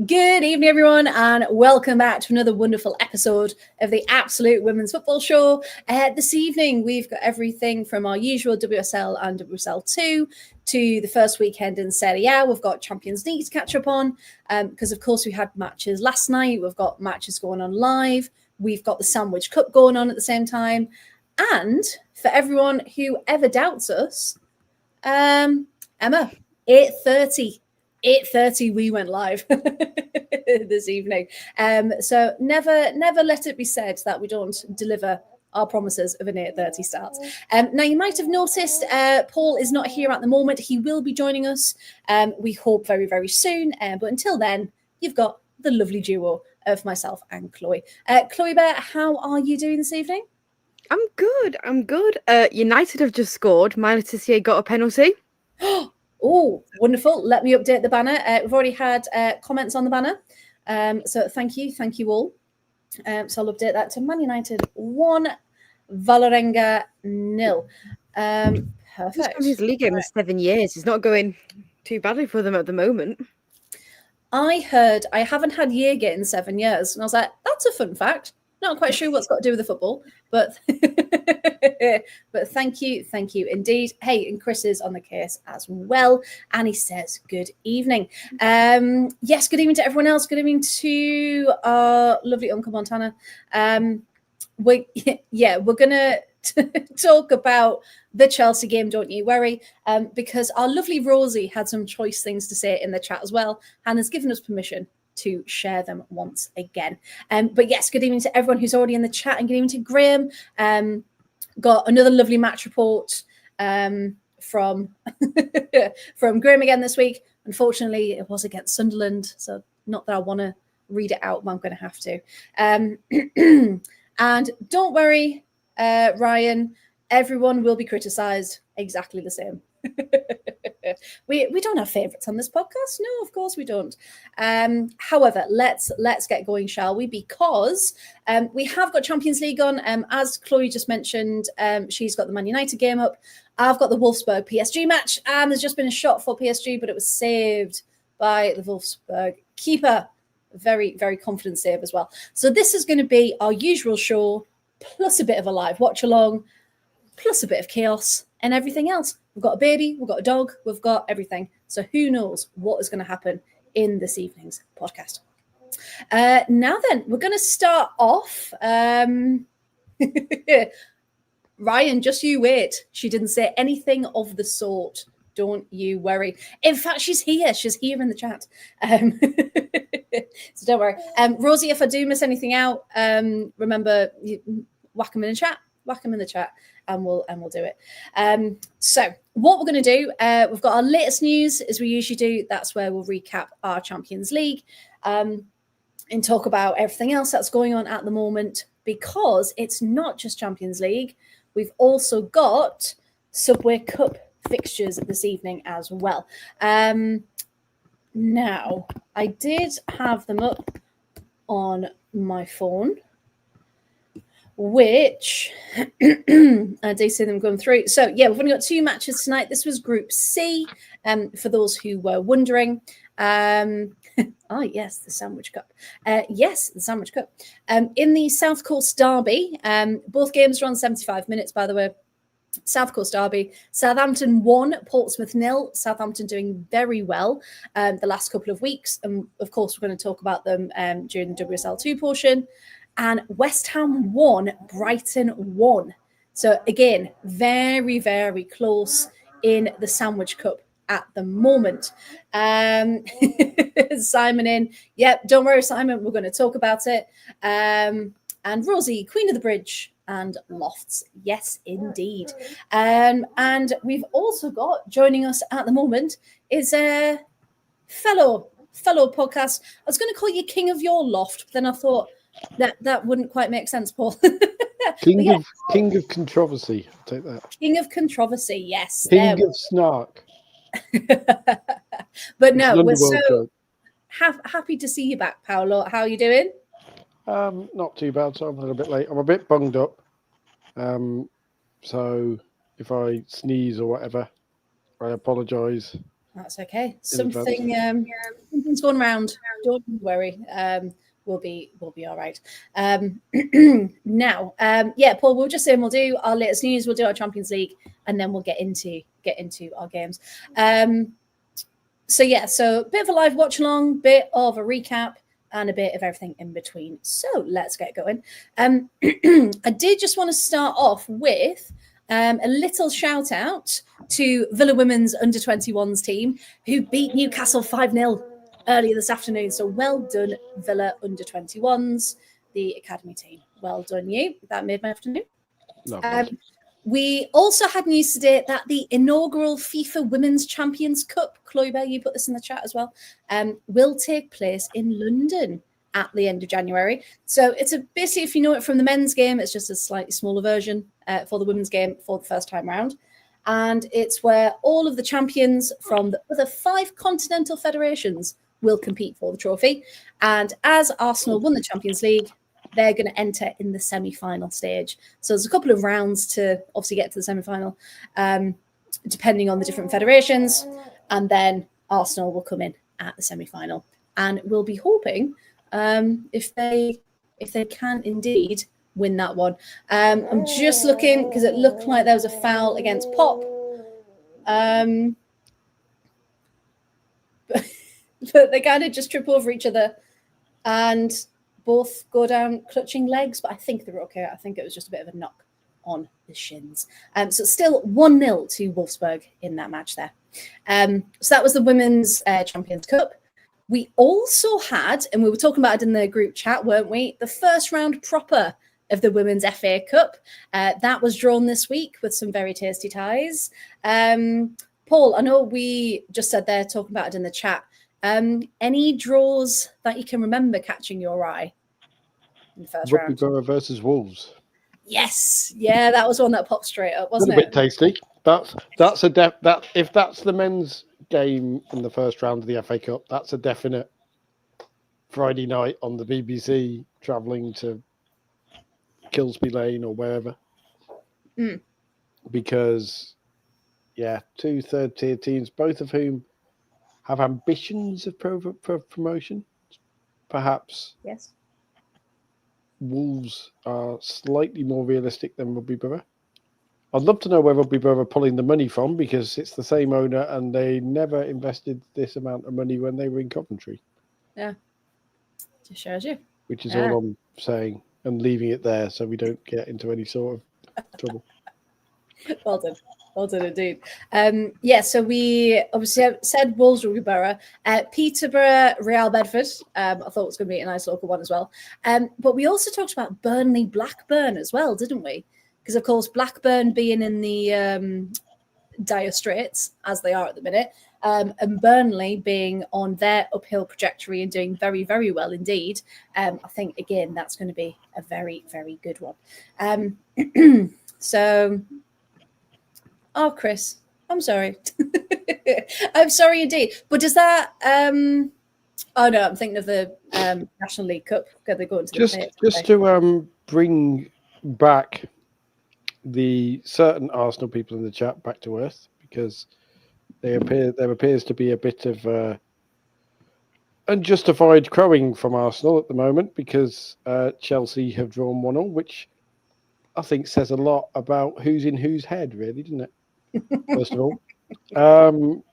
Good evening, everyone, and welcome back to another wonderful episode of the Absolute Women's Football Show. This evening, we've got everything from our usual WSL and WSL2 to the first weekend in Serie A. We've got Champions League to catch up on because, of course, we had matches last night. We've got matches going on live. We've got the Sandwich Cup going on at the same time. And for everyone who ever doubts us, Emma, 8:30. 8:30 we went live this evening. So never let it be said that we don't deliver our promises of an 8:30 start. Now, you might have noticed Paul is not here at the moment. He will be joining us, we hope, very, very soon. But until then, you've got the lovely duo of myself and Chloe. Chloe Bear, how are you doing this evening? I'm good. United have just scored. My Letitia got a penalty. Oh, wonderful. Let me update the banner. We've already had comments on the banner. So thank you all. So I'll update that to Man United 1, Vålerenga 0. Perfect. Champions League game in 7 years. It's not going too badly for them at the moment. I heard I haven't had Jaeger in 7 years. And I was like, that's a fun fact. Not quite sure what's got to do with the football, but but thank you indeed. Hey, and Chris is on the case as well, and he says good evening. Yes, good evening to everyone else. Good evening to our lovely Uncle Montana. We're gonna talk about the Chelsea game. Don't you worry, because our lovely Rosie had some choice things to say in the chat as well, and has given us permission to share them once again. But yes, good evening to everyone who's already in the chat, and good evening to Graham. Got another lovely match report from from Graham again this week. Unfortunately, it was against Sunderland, so not that I want to read it out, but I'm going to have to. And don't worry, Ryan, everyone will be criticised exactly the same. We don't have favourites on this podcast. No, of course we don't. However, let's get going, shall we? Because we have got Champions League on. As Chloe just mentioned, she's got the Man United game up. I've got the Wolfsburg PSG match, and there's just been a shot for PSG, but it was saved by the Wolfsburg keeper. Very, very confident save as well. So this is going to be our usual show, plus a bit of a live watch along, plus a bit of chaos and everything else. We've got a baby, we've got a dog, we've got everything. So who knows what is going to happen in this evening's podcast. Now then, we're going to start off. Ryan, just you wait. She didn't say anything of the sort. Don't you worry. In fact, she's here. She's here in the chat. So don't worry. Rosie, if I do miss anything out, remember, whack them in the chat. Whack them in the chat. And we'll do it. So what we're going to do, we've got our latest news, as we usually do. That's where we'll recap our Champions League and talk about everything else that's going on at the moment, because it's not just Champions League. We've also got Subway Cup fixtures this evening as well. Now, I did have them up on my phone, which I do see them going through. So, yeah, we've only got 2 matches tonight. This was Group C, for those who were wondering. Yes, the Sandwich Cup. Yes, the Sandwich Cup. In the South Coast Derby, both games are on 75 minutes, by the way. South Coast Derby, Southampton 1, Portsmouth 0. Southampton doing very well the last couple of weeks. And, of course, we're going to talk about them during the WSL2 portion. And West Ham 1, Brighton 1. So, again, very, very close in the Sandwich Cup at the moment. Simon in. Yep, don't worry, Simon. We're going to talk about it. And Rosie, Queen of the Bridge and Lofts. Yes, indeed. And we've also got, joining us at the moment, is a fellow podcast. I was going to call you King of Your Loft, but then I thought, that wouldn't quite make sense, Paul. King of controversy. I'll take that. King of controversy, yes. King of snark. But no, we're so happy to see you back, Paolo. How are you doing? Not too bad. So I'm a little bit late. I'm a bit bunged up. So if I sneeze or whatever, I apologise. That's okay. Something's going round. Don't worry. We'll be all right. Now, Paul, we'll just say we'll do our latest news. We'll do our Champions League, and then we'll get into our games. So a bit of a live watch along, bit of a recap, and a bit of everything in between. So let's get going. I did just want to start off with a little shout out to Villa Women's under-21s team who beat Newcastle 5-0 earlier this afternoon. So well done, Villa under-21s, the academy team. Well done, you. That made my afternoon. We also had news today that the inaugural FIFA Women's Champions Cup, Chloe Bell, you put this in the chat as well, will take place in London at the end of January. So it's basically, if you know it from the men's game, it's just a slightly smaller version for the women's game for the first time round. And it's where all of the champions from the other 5 continental federations will compete for the trophy. And as Arsenal won the Champions League, they're going to enter in the semi-final stage. So there's a couple of rounds to obviously get to the semi-final, depending on the different federations. And then Arsenal will come in at the semi-final. And we'll be hoping if they can indeed win that one. I'm just looking because it looked like there was a foul against Pop. But they kind of just trip over each other and both go down clutching legs, but I think they're okay. I think it was just a bit of a knock on the shins. So it's still 1-0 to Wolfsburg in that match there. So that was the Women's Champions Cup. We also had, and we were talking about it in the group chat, weren't we? The first round proper of the Women's FA Cup. That was drawn this week with some very tasty ties. Paul, I know we just said there, talking about it in the chat. Any draws that you can remember catching your eye in the first round? Borough versus Wolves. Yes, yeah, that was one that popped straight up, wasn't it? A bit tasty. If that's the men's game in the first round of the FA Cup, that's a definite Friday night on the BBC, travelling to Kilsby Lane or wherever. Because, 2 third-tier teams, both of whom have ambitions of promotion. Perhaps yes. Wolves are slightly more realistic than Rugby Borough. I'd love to know where Rugby Borough are pulling the money from, because it's the same owner and they never invested this amount of money when they were in Coventry. Yeah, just shows you. Which is all I'm saying, and leaving it there so we don't get into any sort of trouble. Well done. Well done indeed. So we obviously said Wolves, Rugby Borough, Peterborough, Real Bedford. I thought it was going to be a nice local one as well. But we also talked about Burnley, Blackburn as well, didn't we? Because, of course, Blackburn being in the dire straits, as they are at the minute, and Burnley being on their uphill trajectory and doing very, very well indeed. I think, again, that's going to be a very, very good one. So... Oh, Chris, I'm sorry. I'm sorry indeed. But does that... Oh, no, I'm thinking of the National League Cup. They go into just to bring back the certain Arsenal people in the chat back to earth, because there appears to be a bit of unjustified crowing from Arsenal at the moment, because Chelsea have drawn 1-1, which I think says a lot about who's in whose head, really, doesn't it? First of all,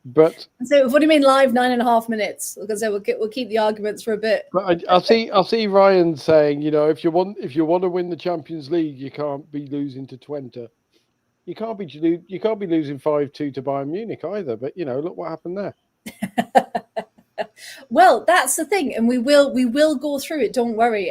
but so what do you mean live 9.5 minutes? Because we'll keep the arguments for a bit. But I'll see Ryan saying, if you want to win the Champions League, you can't be losing to Twente. You can't be losing 5-2 to Bayern Munich either. But look what happened there. Well, that's the thing, and we will go through it. Don't worry.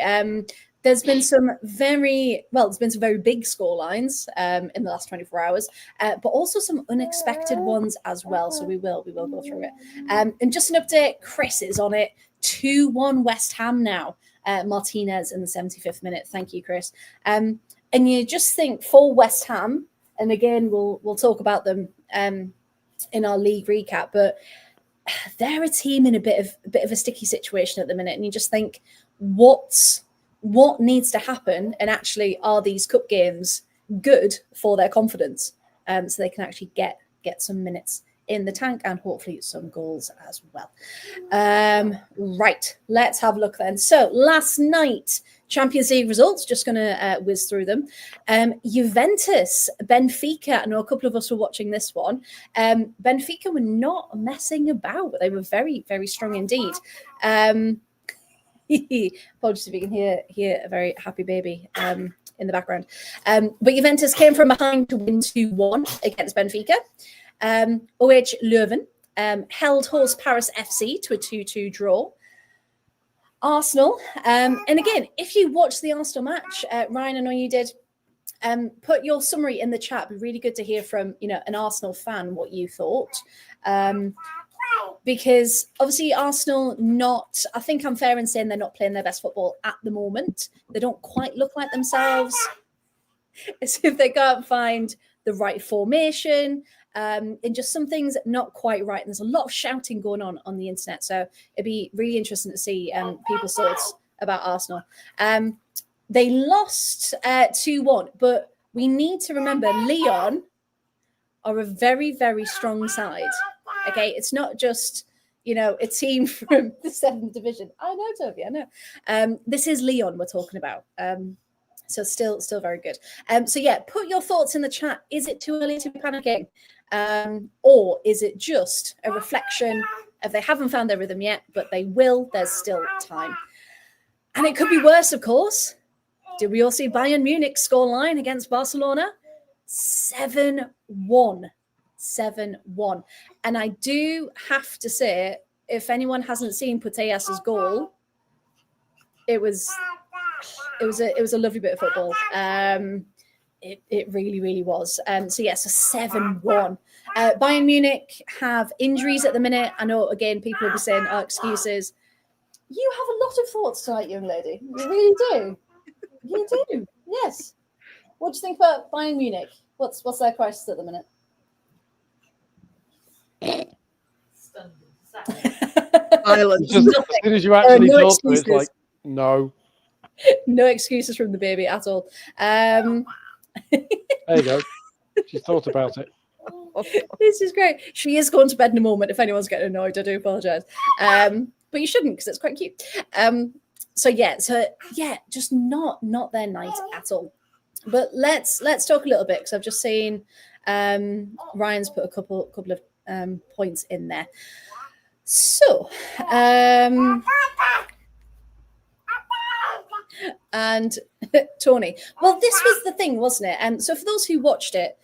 There's been some very big score lines in the last 24 hours, but also some unexpected ones as well. So we will go through it. And just an update, Chris is on it. 2-1 West Ham now. Martinez in the 75th minute. Thank you, Chris. And you just think for West Ham, and again we'll talk about them in our league recap, but they're a team in a bit of a sticky situation at the minute, and you just think what needs to happen, and actually are these cup games good for their confidence, so they can actually get some minutes in the tank, and hopefully some goals as well. Right, let's have a look then. So last night, Champions League results, just going to whiz through them. Juventus, Benfica, I know a couple of us were watching this one. Benfica were not messing about. They were very, very strong indeed. Apologies if you can hear a very happy baby in the background. But Juventus came from behind to win 2-1 against Benfica. OH Leuven held host Paris FC to a 2-2 draw. Arsenal, and again, if you watched the Arsenal match, Ryan, I know you did, put your summary in the chat. It'd be really good to hear from, an Arsenal fan what you thought. Because obviously Arsenal I think I'm fair in saying they're not playing their best football at the moment. They don't quite look like themselves. As if they can't find the right formation. And just some things not quite right. And there's a lot of shouting going on the internet. So it'd be really interesting to see people's thoughts about Arsenal. They lost 2-1, but we need to remember Lyon are a very, very strong side. Okay, it's not just, a team from the 7th division. I know, Toby, I know. This is Lyon we're talking about. So still very good. So yeah, put your thoughts in the chat. Is it too early to be panicking? Or is it just a reflection of they haven't found their rhythm yet, but they will? There's still time. And it could be worse, of course. Did we all see Bayern Munich scoreline against Barcelona? 7-1. 7-1. And I do have to say, if anyone hasn't seen Putellas's goal, it was a lovely bit of football. It really, really was. So yes, a 7-1. Bayern Munich have injuries at the minute. I know, again, people will be saying, excuses. You have a lot of thoughts tonight, young lady. You really do. You do. Yes. What do you think about Bayern Munich? What's their crisis at the minute? Silence. Just, as soon as you actually talk to it, it's like, no. No excuses from the baby at all. There you go. She thought about it. This is great. She is going to bed in a moment. If anyone's getting annoyed, I do apologise. But you shouldn't, because it's quite cute. So just not their night at all. But let's talk a little bit, because I've just seen Ryan's put a couple of points in there. So, and Tony, well, this was the thing, wasn't it? So for those who watched it,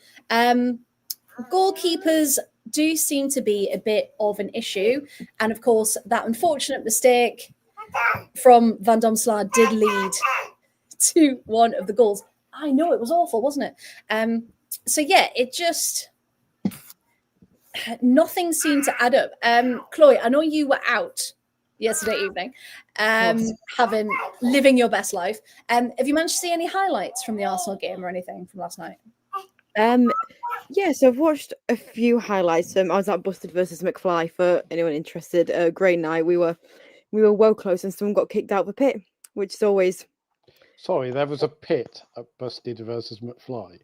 goalkeepers do seem to be a bit of an issue. And of course, that unfortunate mistake from Van Domselaar did lead to one of the goals. I know, it was awful, wasn't it? So yeah, it just... nothing seemed to add up. Chloe, I know you were out yesterday evening, living your best life. Have you managed to see any highlights from the Arsenal game or anything from last night? Yeah, so I've watched a few highlights. I was at Busted versus McFly, for anyone interested. Great night. We were well close, and someone got kicked out of the pit, which is always... Sorry, there was a pit at Busted versus McFly.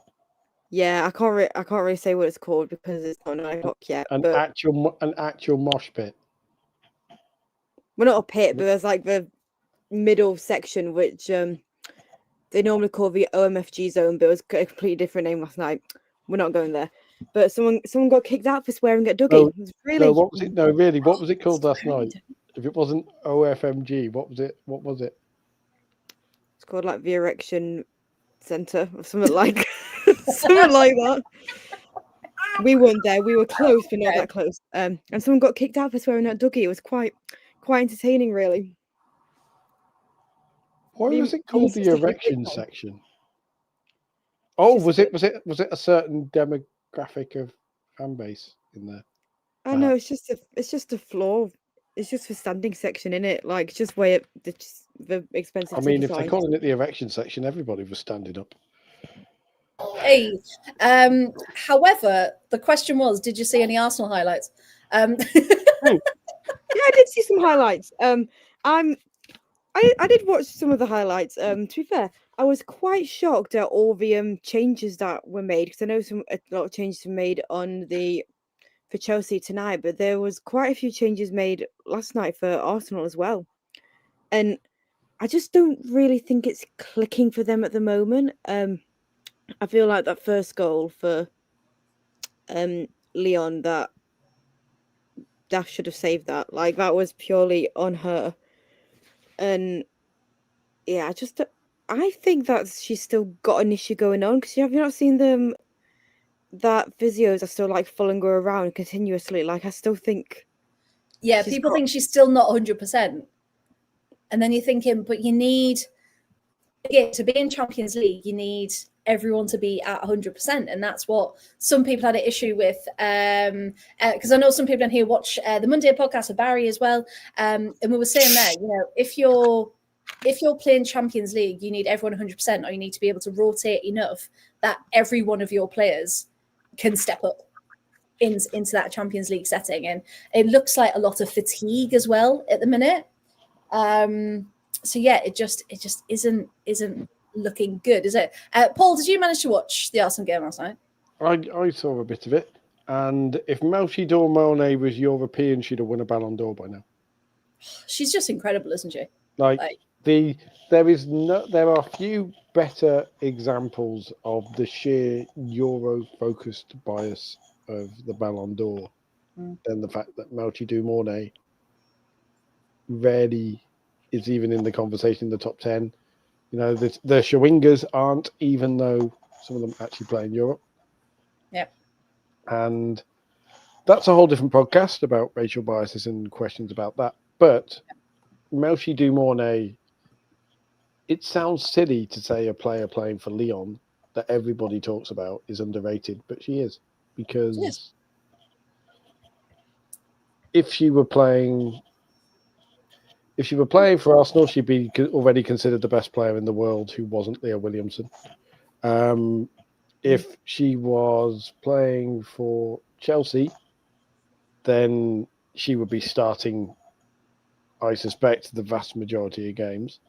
Yeah, I can't really say what it's called because it's not 9 o'clock yet. An actual mosh pit. Well, not a pit, but there's like the middle section, which they normally call the OMFG zone, but it was a completely different name last night. We're not going there. But someone got kicked out for swearing at Dougie. No, it was really... No, what was it? No, really, what was it called last night? If it wasn't OFMG, what was it? What was it? It's called like the Erection Centre or something like something like that. We weren't there. We were close, but not that close. And someone got kicked out for swearing at Dougie. It was quite entertaining, really. Why was it called the erection section? Oh, was it a certain demographic of fan base in there? Oh no, it's just a floor. It's just the standing section in it. Like just where the expensive. I mean, if they're calling it the erection section, everybody was standing up. Hey, however, the question was, did you see any Arsenal highlights? Yeah, I did see some highlights. I did watch some of the highlights. To be fair, I was quite shocked at all the changes that were made, because I know a lot of changes were made on the for Chelsea tonight, but there was quite a few changes made last night for Arsenal as well. And I just don't really think it's clicking for them at the moment. I feel like that first goal for Leon, that Dash should have saved that. Like, that was purely on her. And yeah, I think that she's still got an issue going on, because have you not seen them? That physios are still like following her around continuously. Like, I still think. Yeah, people think she's still not 100%. And then you're thinking, but you need, again, to be in Champions League, you need everyone to be at 100%. And that's what some people had an issue with. Because I know some people in here watch the Monday podcast with Barry as well. And we were saying there, if you're playing Champions League, you need everyone 100%, or you need to be able to rotate enough that every one of your players can step up into that Champions League setting. And it looks like a lot of fatigue as well at the minute. So yeah, it just isn't looking good, is it? Paul, did you manage to watch the Arsenal game last night? I saw a bit of it, and if Melchi Dormone was European, she'd have won a Ballon d'Or by now. She's just incredible, isn't she? There are few better examples of the sheer Euro-focused bias of the Ballon d'Or than the fact that Melchi Dormone rarely is even in the conversation in the top 10. The Shawingers aren't, even though some of them actually play in Europe. Yeah. And that's a whole different podcast about racial biases and questions about that. But Melchi Dormone, it sounds silly to say a player playing for Lyon that everybody talks about is underrated, but she is. Because if she were playing for Arsenal, she'd be already considered the best player in the world who wasn't Leah Williamson. If she was playing for Chelsea, then she would be starting, I suspect, the vast majority of games.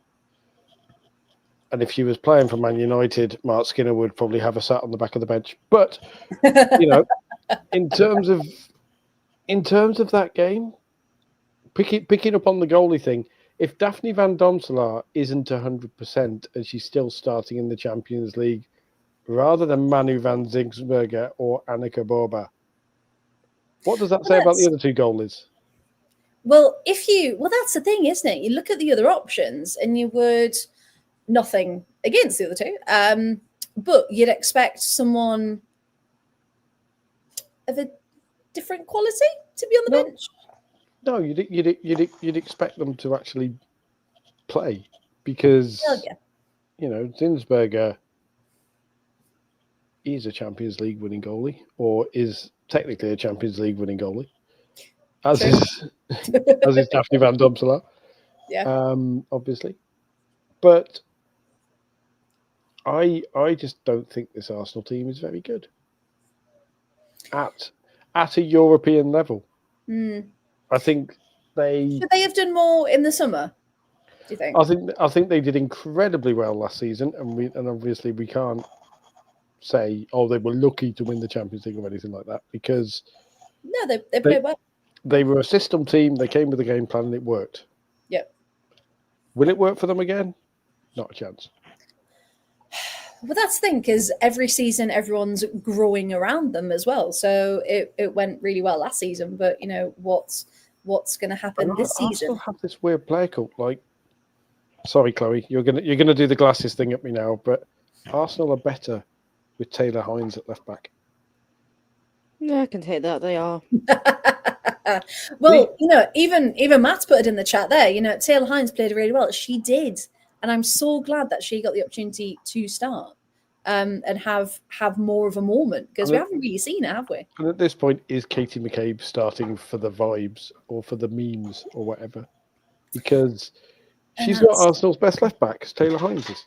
And if she was playing for Man United, Mark Skinner would probably have her sat on the back of the bench. But, in terms of that game, picking up on the goalie thing, if Daphne van Domselaar isn't 100% and she's still starting in the Champions League, rather than Manu van Zinsberger or Annika Borba, what does that say about the other two goalies? Well, that's the thing, isn't it? You look at the other options and you would, nothing against the other two, but you'd expect someone of a different quality to be on the bench. No, you'd expect them to actually play, because Zinsberger is a Champions League winning goalie, or is technically a Champions League winning goalie, as is Daphne van Domselaar. Yeah, obviously, but I just don't think this Arsenal team is very good at a European level. I think should they have done more in the summer? Do you think? I think they did incredibly well last season, and obviously we can't say they were lucky to win the Champions League or anything like that, because they played well. They were a system team. They came with a game plan and it worked. Yep. Will it work for them again? Not a chance. Well, that's the thing, because every season everyone's growing around them as well. So it went really well last season, but what's going to happen this season? Arsenal have this weird player cult. Sorry, Chloe, you're gonna do the glasses thing at me now, but Arsenal are better with Taylor Hines at left back. Yeah, I can take that. They are. Well, even Matt put it in the chat there. Taylor Hines played really well. She did. And I'm so glad that she got the opportunity to start and have more of a moment, because we haven't really seen it, have we? And at this point, is Katie McCabe starting for the vibes or for the memes or whatever? Because she's not Arsenal's best left back, Taylor Hines is.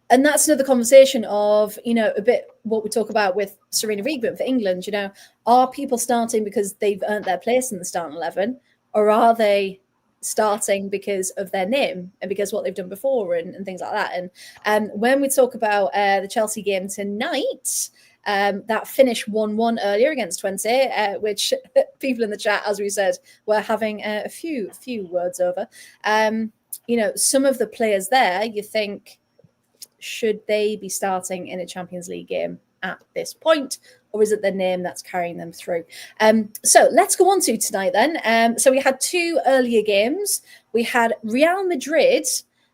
And that's another conversation of, a bit what we talk about with Serena Riegman for England. Are people starting because they've earned their place in the starting 11, or are they starting because of their name and because what they've done before and things like that? And when we talk about the Chelsea game tonight, that finished 1-1 earlier against Twente, which people in the chat, as we said, were having a few words over. Some of the players there, you think, should they be starting in a Champions League game at this point, or is it the name that's carrying them through? So let's go on to tonight then. So we had 2 earlier games. We had Real Madrid.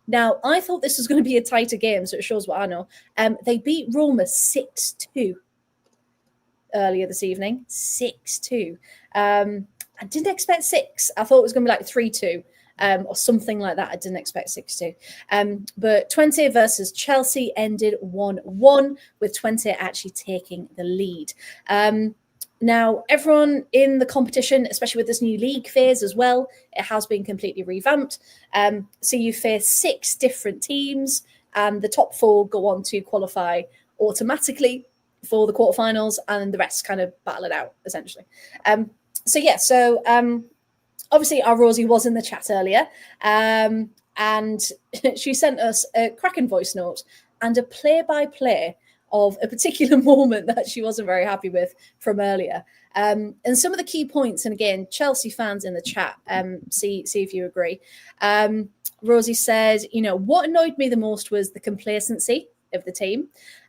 Now, I thought this was going to be a tighter game, so it shows what I know. They beat Roma 6-2 earlier this evening. 6-2. I didn't expect 6. I thought it was going to be like 3-2. Or something like that. I didn't expect 6-2. But Twente versus Chelsea ended 1-1, with Twente actually taking the lead. Now, everyone in the competition, especially with this new league phase as well, it has been completely revamped. So you face 6 different teams, and the top 4 go on to qualify automatically for the quarterfinals, and the rest kind of battle it out, essentially. Obviously, our Rosie was in the chat earlier, and she sent us a cracking voice note and a play-by-play of a particular moment that she wasn't very happy with from earlier. And some of the key points, and again, Chelsea fans in the chat, see if you agree. Rosie said, what annoyed me the most was the complacency of the team.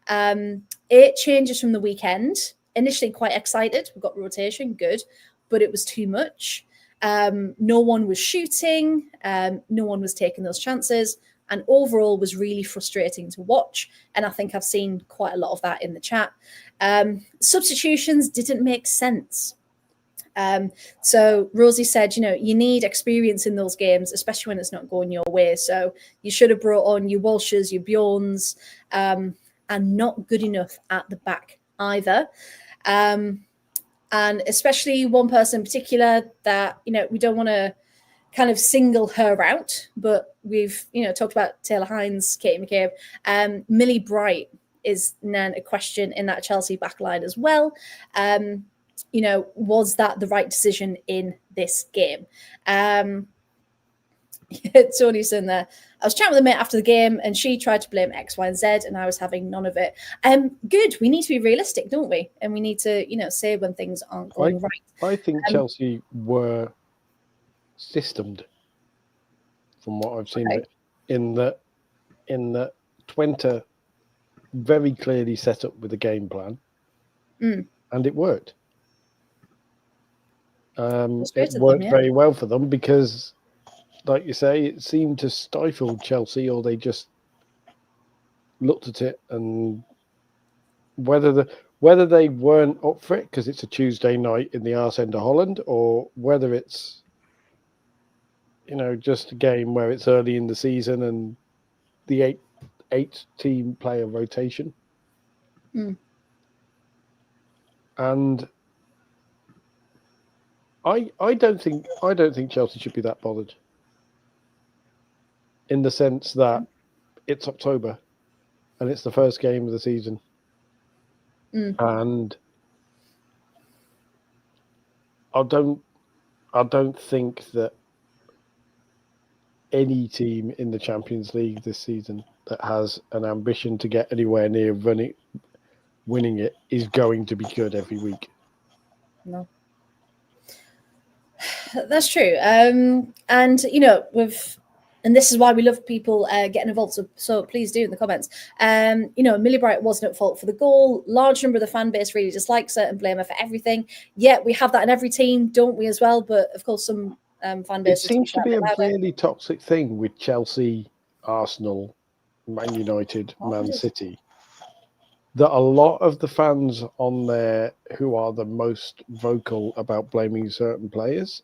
8 changes from the weekend. Initially quite excited. We've got rotation, good, but it was too much. No one was shooting. No one was taking those chances. And overall was really frustrating to watch. And I think I've seen quite a lot of that in the chat. Substitutions didn't make sense. So Rosie said, you need experience in those games, especially when it's not going your way. So you should have brought on your Walshes, your Bjorns, and not good enough at the back either. And especially one person in particular that, we don't want to kind of single her out, but we've, talked about Taylor Hines, Katie McCabe. Millie Bright is then a question in that Chelsea backline as well. Was that the right decision in this game? Tony's in there. I was chatting with a mate after the game and she tried to blame X, Y, and Z, and I was having none of it. Good. We need to be realistic, don't we? And we need to, say when things aren't going right. I think Chelsea were systemed from what I've seen of it, in that Twente very clearly set up with a game plan, and it worked. It worked very well for them because, like you say, it seemed to stifle Chelsea, or they just looked at it, and whether they weren't up for it because it's a Tuesday night in the arse end of Holland, or whether it's just a game where it's early in the season and the eight team player rotation. And I don't think Chelsea should be that bothered, in the sense that it's October and it's the first game of the season. And I don't think that any team in the Champions League this season that has an ambition to get anywhere near winning it is going to be good every week. No. That's true. And this is why we love people getting involved. So please do in the comments. Millie Bright wasn't at fault for the goal. Large number of the fan base really dislikes it and blame her for everything. Yet we have that in every team, don't we, as well? But of course, some fan bases. It seems to be a really toxic thing with Chelsea, Arsenal, Man United, Man City, that a lot of the fans on there who are the most vocal about blaming certain players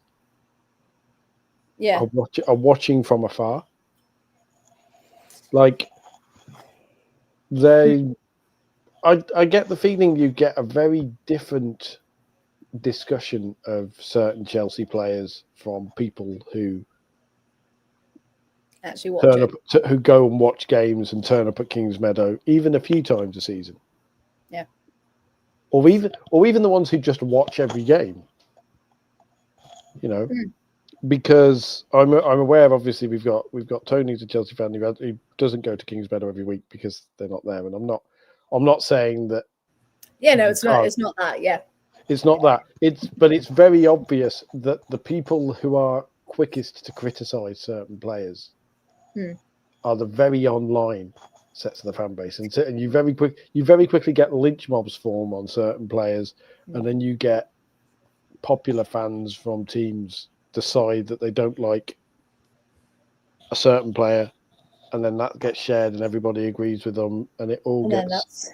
are watching from afar. Like, I get the feeling you get a very different discussion of certain Chelsea players from people who actually who go and watch games and turn up at Kings Meadow even a few times a season. Yeah. Or even the ones who just watch every game. Because I'm aware, obviously we've got Tony, the Chelsea fan, who doesn't go to Kings Meadow every week because they're not there, and I'm not saying that Yeah, no, it's not. It's not that. Yeah, it's not that. But it's very obvious that the people who are quickest to criticise certain players are the very online sets of the fan base, and you very quickly get lynch mobs form on certain players, and then you get popular fans from teams decide that they don't like a certain player, and then that gets shared and everybody agrees with them, and it all gets.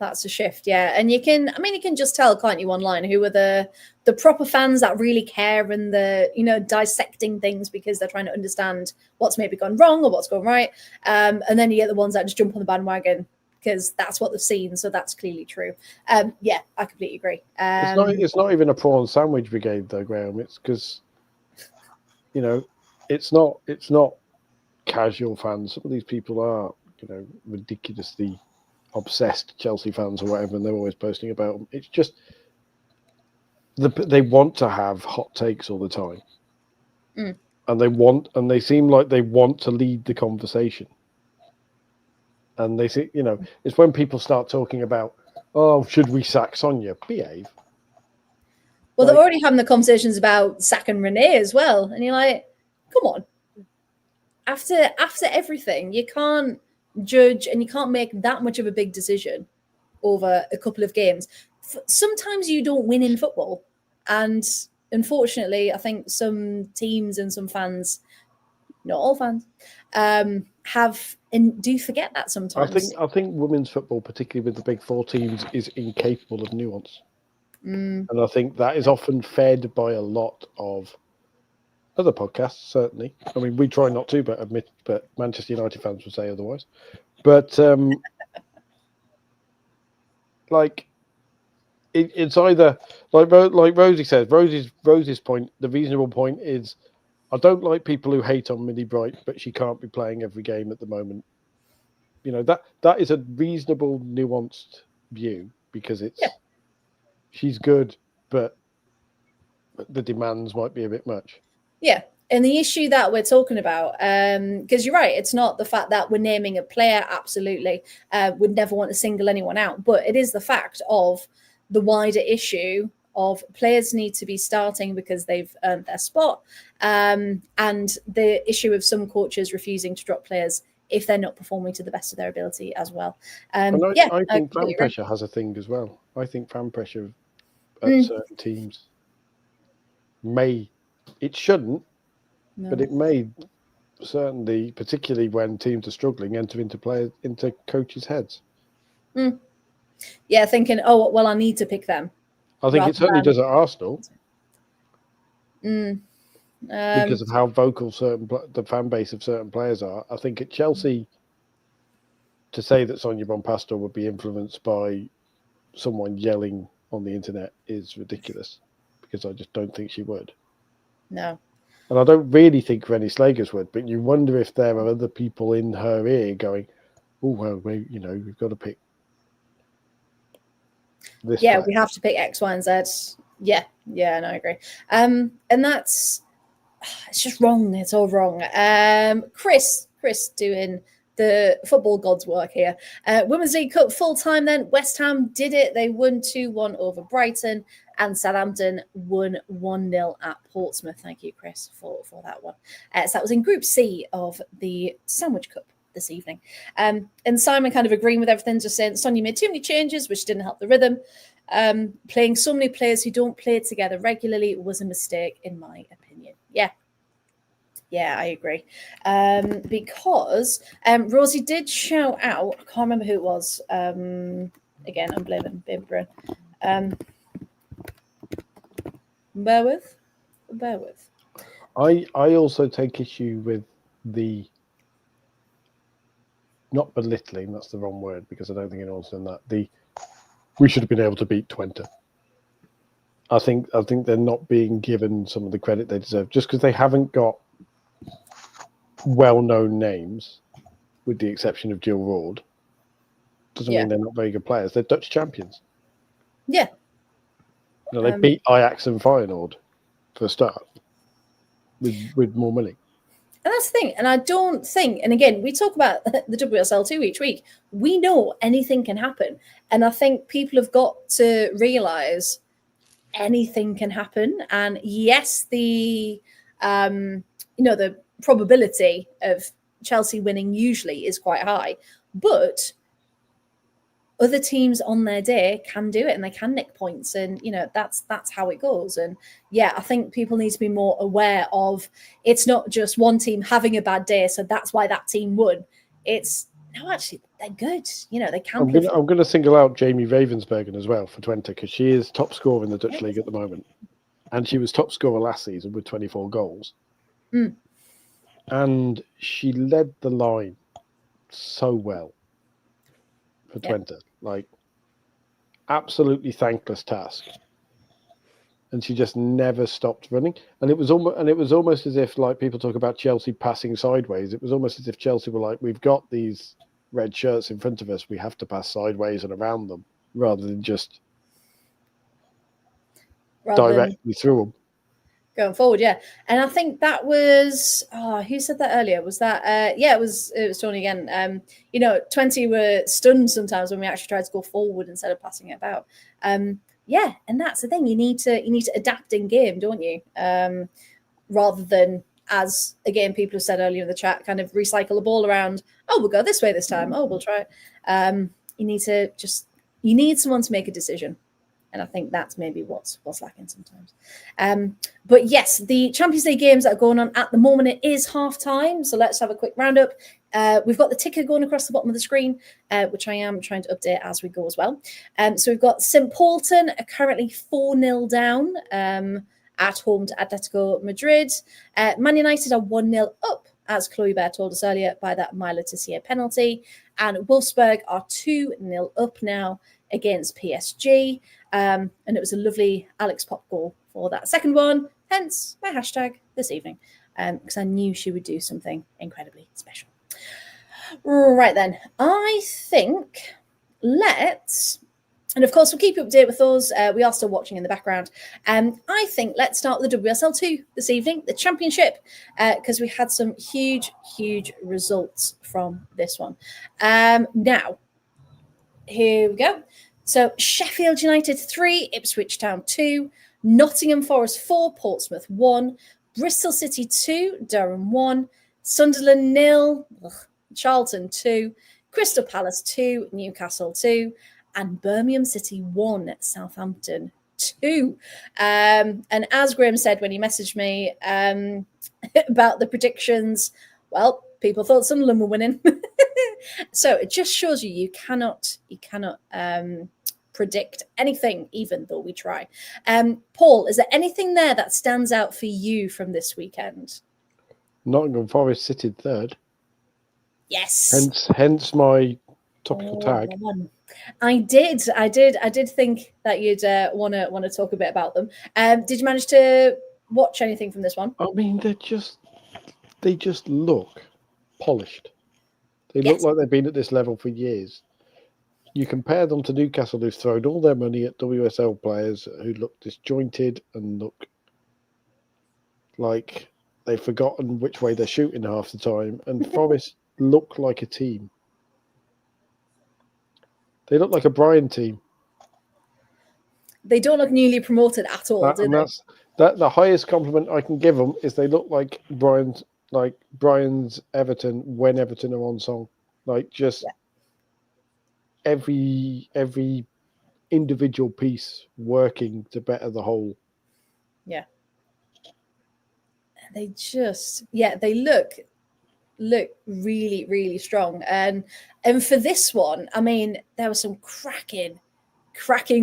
That's a shift, yeah. And you can just tell, can't you, online, who are the proper fans that really care and the dissecting things because they're trying to understand what's maybe gone wrong or what's gone right. And then you get the ones that just jump on the bandwagon because that's what they've seen, so that's clearly true. Yeah, I completely agree. It's not even a prawn sandwich brigade though, Graham. It's because it's not casual fans. Some of these people are ridiculously obsessed Chelsea fans or whatever, and they're always posting about them. It's just they want to have hot takes all the time, and they seem like they want to lead the conversation. And they say, it's when people start talking about, oh, should we sack Sonia? Behave. Well, they're already having the conversations about sacking Renee as well, and you're like, come on. After everything, you can't judge and you can't make that much of a big decision over a couple of games. Sometimes you don't win in football, and unfortunately, I think some teams and some fans, not all fans, have and do forget that sometimes. I think women's football, particularly with the big four teams, is incapable of nuance, and I think that is often fed by a lot of other podcasts. Certainly, I mean, we try not to, but Manchester United fans would say otherwise. But it's either like Rosie says. Rosie's point, the reasonable point is, I don't like people who hate on Millie Bright, but she can't be playing every game at the moment. That is a reasonable, nuanced view because she's good, but the demands might be a bit much. Yeah. And the issue that we're talking about, because you're right, it's not the fact that we're naming a player, absolutely. We'd never want to single anyone out, but it is the fact of the wider issue of players need to be starting because they've earned their spot, and the issue of some coaches refusing to drop players if they're not performing to the best of their ability as well. I think fan pressure has a thing as well. I think fan pressure at certain teams it shouldn't, but it may certainly, particularly when teams are struggling, enter into coaches' heads. Yeah, thinking, oh, well, I need to pick them. I think it certainly does at Arsenal. Because of how vocal the fan base of certain players are. I think at Chelsea, to say that Sonia Bonpastor would be influenced by someone yelling on the internet is ridiculous, because I just don't think she would. No. And I don't really think Rennie Slagers would, but you wonder if there are other people in her ear going, oh, well, we've got to pick this. Yeah, player. We have to pick X, Y, and Z. Yeah, no, I agree. And it's just wrong. It's all wrong. Chris doing the football gods work here. Women's League Cup full-time then. West Ham did it. They won 2-1 over Brighton, and Southampton won 1-0 at Portsmouth. Thank you, Chris, for that one. So that was in Group C of the Sandwich Cup this evening. And Simon kind of agreeing with everything, just saying Sonia made too many changes, which didn't help the rhythm. Playing so many players who don't play together regularly was a mistake, in my opinion. Yeah, I agree. Because Rosie did shout out, I can't remember who it was. Again, I'm blaming Baby Brain. Bear with. I also take issue with the not belittling, that's the wrong word, because I don't think anyone's done that. We should have been able to beat Twente. I think they're not being given some of the credit they deserve, just because they haven't got well-known names, with the exception of Jill Roord. Doesn't mean they're not very good players. They're Dutch champions. Yeah. They beat Ajax and Feyenoord for a start with more money. And that's the thing. And I don't think, and again, we talk about the WSL2 each week. We know anything can happen. And I think people have got to realise anything can happen. And yes, the the probability of Chelsea winning usually is quite high, but other teams on their day can do it and they can nick points, and that's how it goes. And yeah, I think people need to be more aware of it's not just one team having a bad day, so that's why that team won. It's no, actually they're good. They can. I'm going to single out Jamie Ravensbergen as well for Twente, because she is top scorer in the Dutch league at the moment, and she was top scorer last season with 24 goals. And she led the line so well for Twente, like absolutely thankless task, and she just never stopped running. And it was almost as if, like, people talk about Chelsea passing sideways. It was almost as if Chelsea were like, we've got these red shirts in front of us, we have to pass sideways and around them rather than just directly through them. Going forward, yeah. And I think that was who said that earlier? Was that it was Tony again. Twente were stunned sometimes when we actually tried to go forward instead of passing it about. And that's the thing. You need to adapt in game, don't you? Rather than, as again people have said earlier in the chat, kind of recycle the ball around. Oh, we'll go this way this time. Oh, we'll try. You need someone to make a decision. And I think that's maybe what's lacking sometimes. But yes, the Champions League games that are going on at the moment, it is half time. So let's have a quick roundup. We've got the ticker going across the bottom of the screen, which I am trying to update as we go as well. So we've got St. Paulton are currently 4-0 down at home to Atletico Madrid. Man United are 1-0 up, as Chloe Bear told us earlier, by that Milo Tessier penalty. And Wolfsburg are 2-0 up now against PSG. And it was a lovely Alex Pop goal for that second one, hence my hashtag this evening, because I knew she would do something incredibly special. Right then, I think let's, and of course we'll keep you updated with those. We are still watching in the background. I think let's start with the WSL2 this evening, the championship, because we had some huge results from this one. Now, here we go. So Sheffield United 3, Ipswich Town 2, Nottingham Forest 4, Portsmouth 1, Bristol City 2, Durham 1, Sunderland 0, Charlton 2, Crystal Palace 2, Newcastle 2, and Birmingham City 1, Southampton 2. And as Graham said when he messaged me about the predictions, well, people thought Sunderland were winning. So it just shows you cannot predict anything, even though we try. Paul, is there anything there that stands out for you from this weekend? Nottingham Forest sitting third. Yes. Hence my topical tag. I did think that you'd want to talk a bit about them. Did you manage to watch anything from this one? I mean, they just look polished. They look like they've been at this level for years. You compare them to Newcastle, who've thrown all their money at WSL players who look disjointed and look like they've forgotten which way they're shooting half the time. And Forest look like a team. They look like a Brian team. They don't look newly promoted at all, do they? That's the highest compliment I can give them, is they look like Brian's Everton when Everton are on song. Like, just every individual piece working to better the whole. Yeah. They just they look really, really strong. And for this one, I mean, there were some cracking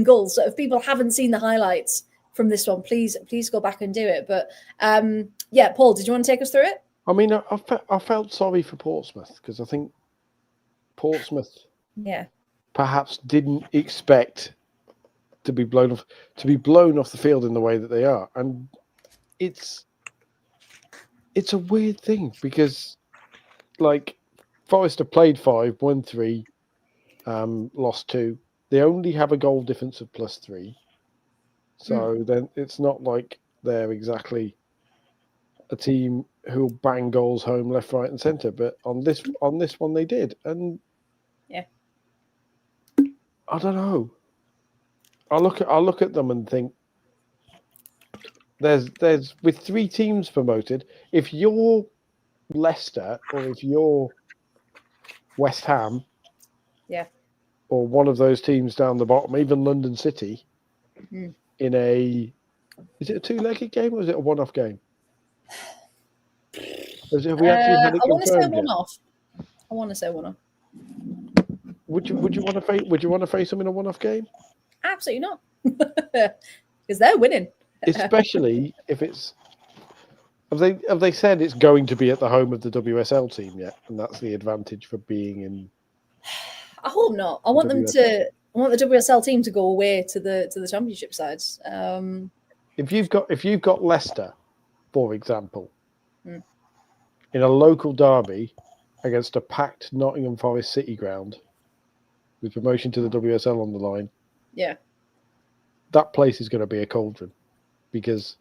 goals. So if people haven't seen the highlights from this one, please go back and do it. But Paul, did you want to take us through it? I mean, I felt sorry for Portsmouth, because I think Portsmouth perhaps didn't expect to be blown off the field in the way that they are. And it's a weird thing, because like Forest have played 5, won 3, lost 2. They only have a goal difference of +3. So then it's not like they're exactly a team who'll bang goals home left, right, and centre. But on this one, they did, and yeah, I don't know. I look at them and think there's with 3 teams promoted. If you're Leicester or if you're West Ham, yeah, or one of those teams down the bottom, even London City, in a is it a 2-legged game or is it a one-off game? Have we actually had it I want to say confirmed yet? one-off. I want to say one-off. Would you want to face them in a one-off game? Absolutely not, because they're winning. Especially if it's have they said it's going to be at the home of the WSL team yet, and that's the advantage for being in. I hope not. I want them to. I want the WSL team to go away to the championship sides. If you've got Leicester, for example, in a local derby against a packed Nottingham Forest City ground, with promotion to the WSL on the line, yeah, that place is going to be a cauldron, because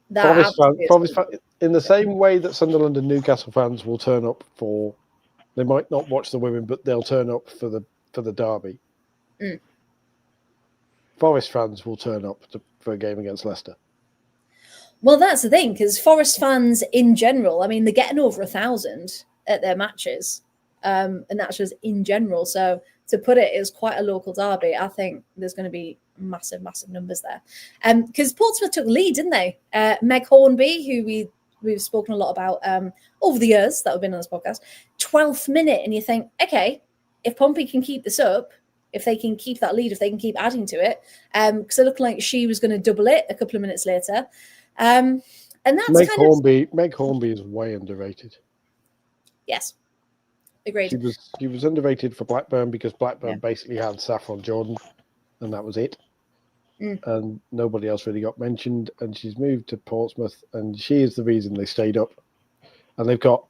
that Forest fans, in the same way that Sunderland and Newcastle fans will turn up for, they might not watch the women, but they'll turn up for the derby. Forest fans will turn up for a game against Leicester. Well, that's the thing, because Forest fans in general, I mean, they're getting over 1,000 at their matches, and that's just in general. So to put it as quite a local derby, I think there's going to be massive, massive numbers there. Because Portsmouth took the lead, didn't they? Meg Hornby, who we've spoken a lot about over the years that have been on this podcast, 12th minute, and you think, okay, if Pompey can keep this up, if they can keep that lead, if they can keep adding to it, because it looked like she was going to double it a couple of minutes later. And that's Meg Hornby is way underrated. Yes, agreed. She was underrated for Blackburn because Blackburn basically had Saffron Jordan, and that was it. And nobody else really got mentioned. And she's moved to Portsmouth, and she is the reason they stayed up. And they've got,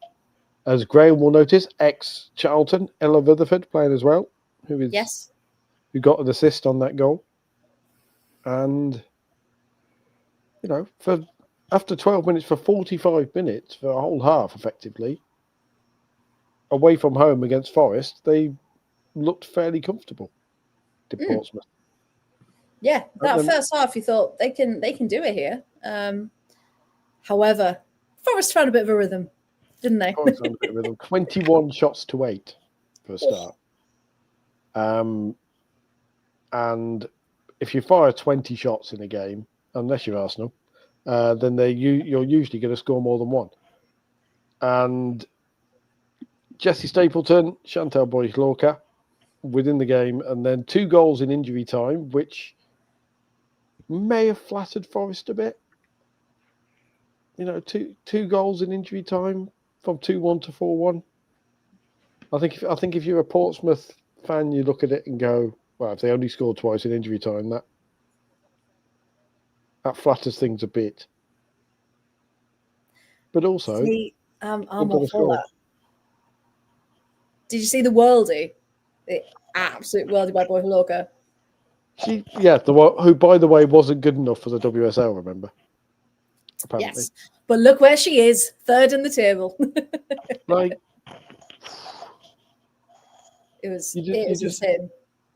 as Graham will notice, ex-Charlton, Ella Rutherford playing as well, who got an assist on that goal. And after 12 minutes, for 45 minutes, for a whole half, effectively, away from home against Forest, they looked fairly comfortable to Portsmouth. Yeah, that first half, you thought they can do it here. However, Forest found a bit of a rhythm, didn't they? Forest found a bit of a rhythm. 21 shots to 8 for a start. And if you fire 20 shots in a game, unless you're Arsenal, then you're usually going to score more than one. And Jessie Stapleton, Chantal Boyce-Lorca within the game, and then 2 goals in injury time, which may have flattered Forest a bit. 2 goals in injury time from 2-1 to 4-1. I think if you're a Portsmouth fan, you look at it and go, well, if they only scored twice in injury time, that flatters things a bit. But also, I'm all for that. Did you see the worldie? The absolute worldie by Boyce-Lorca. Who, by the way, wasn't good enough for the WSL, remember? Apparently. Yes, but look where she is, 3rd in the table. Like, it was insane.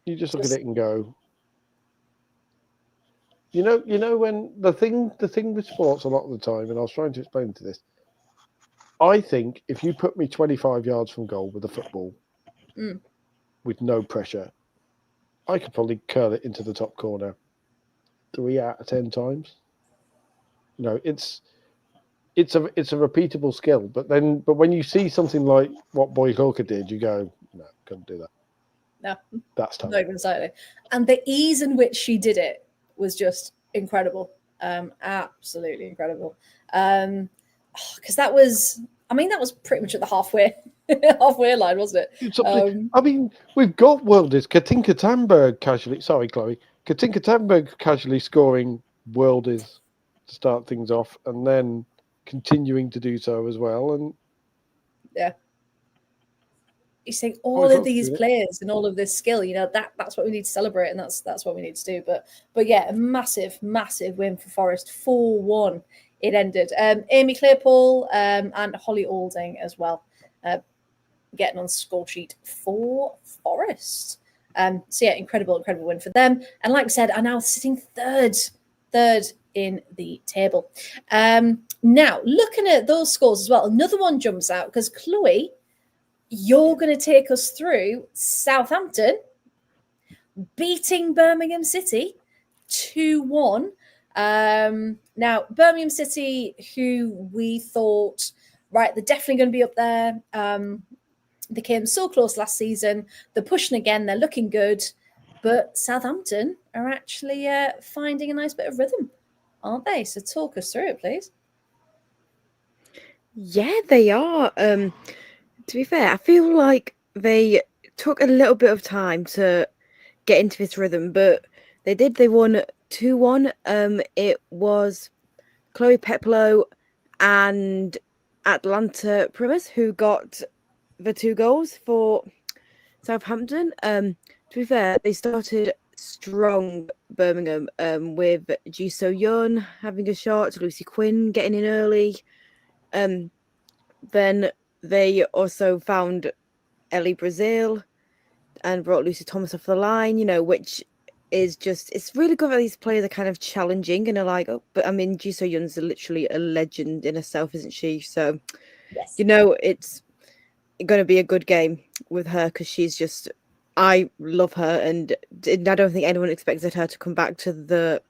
You just look at it and go, when the thing with sports a lot of the time, and I was trying to explain to this, I think if you put me 25 yards from goal with a football, with no pressure, I could probably curl it into the top corner 3 out of 10 times. It's a repeatable skill, but when you see something like what Boyce-Lorca did, you go, no, couldn't do that. No, that's tough. Not even slightly. And the ease in which she did it was just incredible. Absolutely incredible. Because that was pretty much at the halfway line, wasn't it? I mean, we've got worldies. Katinka Thunberg casually scoring worldies to start things off, and then continuing to do so as well. And you think all of these players and all of this skill, that's what we need to celebrate, and that's what we need to do. But yeah, a massive, massive win for Forest, 4-1 it ended. Amy Claypool and Holly Alding as well, getting on the score sheet for Forest. So yeah, incredible win for them. And like I said, are now sitting third in the table. Now, looking at those scores as well, another one jumps out because Chloe, you're going to take us through Southampton beating Birmingham City 2-1. Now, Birmingham City, who we thought, right, they're definitely going to be up there. They came so close last season. They're pushing again. They're looking good. But Southampton are actually finding a nice bit of rhythm, aren't they? So talk us through it, please. Yeah, they are. To be fair, I feel like they took a little bit of time to get into this rhythm, but they did. They won 2-1. It was Chloe Peplow and Atlanta Primus who got the 2 goals for Southampton. To be fair, they started strong, Birmingham, with Ji So Yun having a shot, Lucy Quinn getting in early. Then they also found Ellie Brazil and brought Lucy Thomas off the line, which is just, it's really good that these players are kind of challenging and are like, oh, but I mean, Ji So Yun's literally a legend in herself, isn't she? So, yes. It's going to be a good game with her because she's just, I love her, and I don't think anyone expected her to come back to the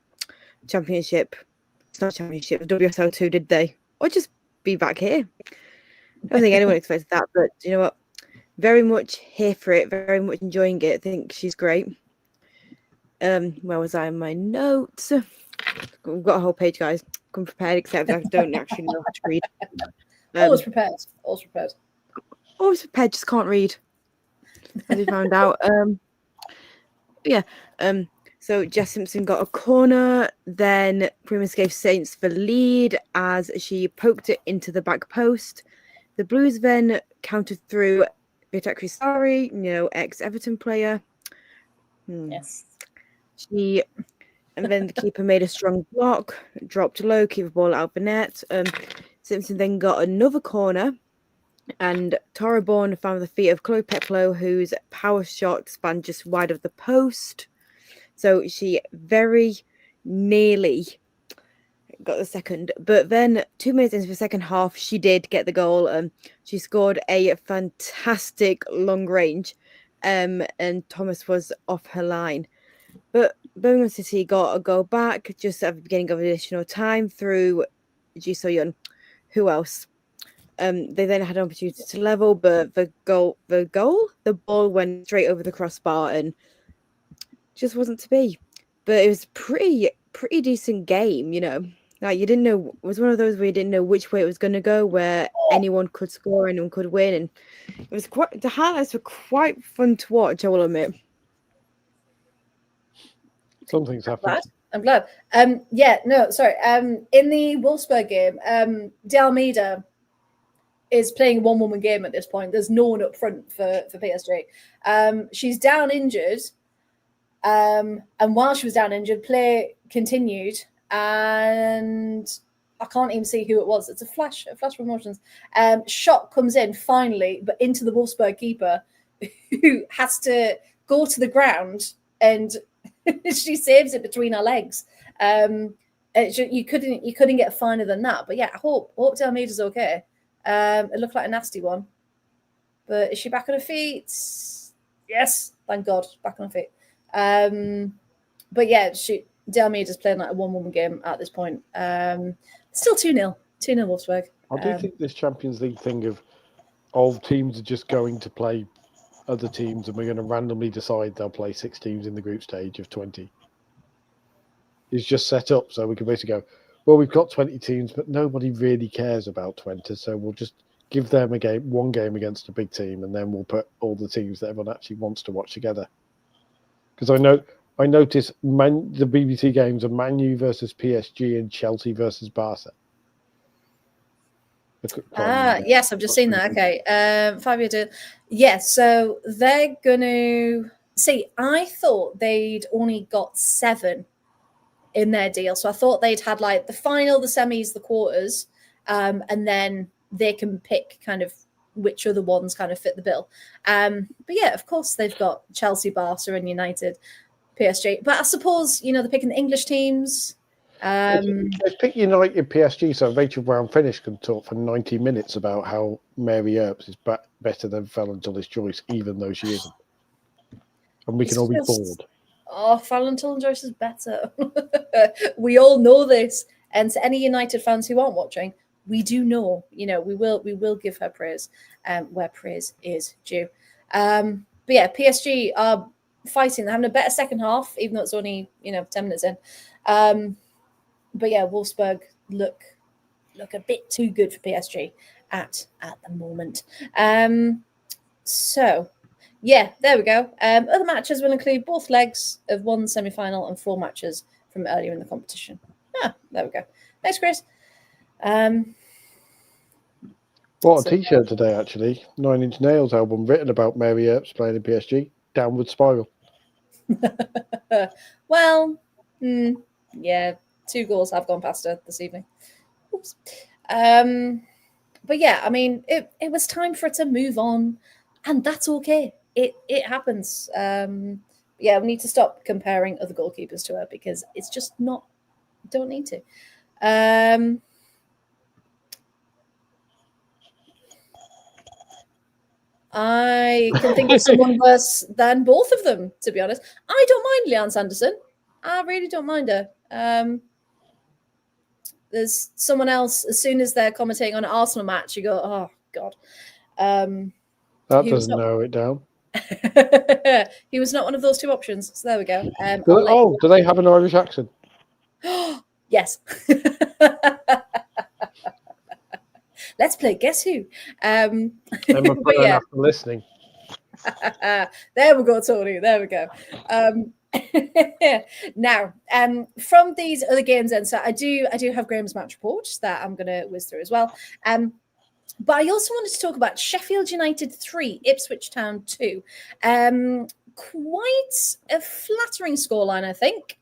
championship. It's not championship, WSL2, did they? Or just be back here. I don't think anyone expected that, but you know what? Very much here for it, very much enjoying it. I think she's great. Where was I in my notes? We've got a whole page, guys. Come prepared, except I don't actually know how to read. Always prepared. Always prepared. Always prepared, just can't read. As we found out. So Jess Simpson got a corner. Then Primus gave Saints the lead as she poked it into the back post. The Blues then countered through Vitak Krisari, ex-Everton player. Yes. And then the keeper made a strong block, dropped low, keep the ball out of the net. Simpson then got another corner, and Tara Bourne found the feet of Chloe Peplow, whose power shot spanned just wide of the post. So she very nearly got the second. But then 2 minutes into the second half, she did get the goal. She scored a fantastic long range, and Thomas was off her line. But Birmingham City got a goal back just at the beginning of additional time through Ji So Yun. Who else? They then had an opportunity to level, but the ball went straight over the crossbar and just wasn't to be. But it was pretty decent game, Like, you didn't know, it was one of those where you didn't know which way it was going to go, where anyone could score, anyone could win, and it was the highlights were quite fun to watch, I will admit. Something's happened. I'm glad. In the Wolfsburg game, De Almeida is playing a one-woman game at this point. There's no one up front for PSG. She's down injured, and while she was down injured, play continued, and I can't even see who it was. It's a flash of emotions. Shot comes in finally, but into the Wolfsburg keeper, who has to go to the ground, and she saves it between her legs. You couldn't get finer than that. But yeah, I hope De Almeida's okay. It looked like a nasty one, but is she back on her feet? Yes, thank God, back on her feet. But yeah, De Almeida's playing like a one-woman game at this point. Still 2-0 Wolfsburg. I do think this Champions League thing of all teams are just going to play other teams and we're going to randomly decide they'll play 6 teams in the group stage of 20 is just set up so we can basically go, well, we've got 20 teams, but nobody really cares about 20, so we'll just give them one game against a big team, and then we'll put all the teams that everyone actually wants to watch together. Because I noticed the BBC games are Man U versus PSG and Chelsea versus Barca. Yes, I've just seen that. Okay, 5-year deal. Yes, so they're going to see. I thought they'd only got 7 in their deal. So I thought they'd had like the final, the semis, the quarters, and then they can pick kind of which other ones kind of fit the bill. But yeah, of course, they've got Chelsea, Barca, and United, PSG. But I suppose, you know, they're picking the English teams. They pick United, PSG, so Rachel Brown-Finnish can talk for 90 minutes about how Mary Earps is better than Fallon Tullis-Joyce, even though she isn't. And we can all be bored. Oh, Fallon Tullis-Joyce is better. We all know this. And to any United fans who aren't watching, we do know, you know, we will give her praise where praise is due. But yeah, PSG are fighting. They're having a better second half, even though it's only, you know, 10 minutes in. But yeah, Wolfsburg look a bit too good for PSG at the moment. So yeah, there we go. Other matches will include both legs of one semi-final and 4 matches from earlier in the competition. There we go. Thanks, Chris. What a t-shirt today, actually. 9 Inch Nails album written about Mary Earps playing in PSG. Downward Spiral. Well, yeah, 2 goals have gone past her this evening. Oops. But yeah, I mean, it was time for it to move on, and that's okay. It happens. Yeah, we need to stop comparing other goalkeepers to her because it's just not. Don't need to. I can think of someone worse than both of them, to be honest. I don't mind Leanne Sanderson. I really don't mind her. There's someone else, as soon as they're commentating on an Arsenal match, you go, oh, God. That doesn't narrow it down. He was not one of those 2 options. So there we go. Do they have an Irish accent? Yes. Let's play Guess Who. Emma Byrne after listening. There we go, Tony. There we go. Now, from these other games, then, so I do have Graham's match report that I'm going to whiz through as well. But I also wanted to talk about Sheffield United 3, Ipswich Town 2. Quite a flattering scoreline, I think,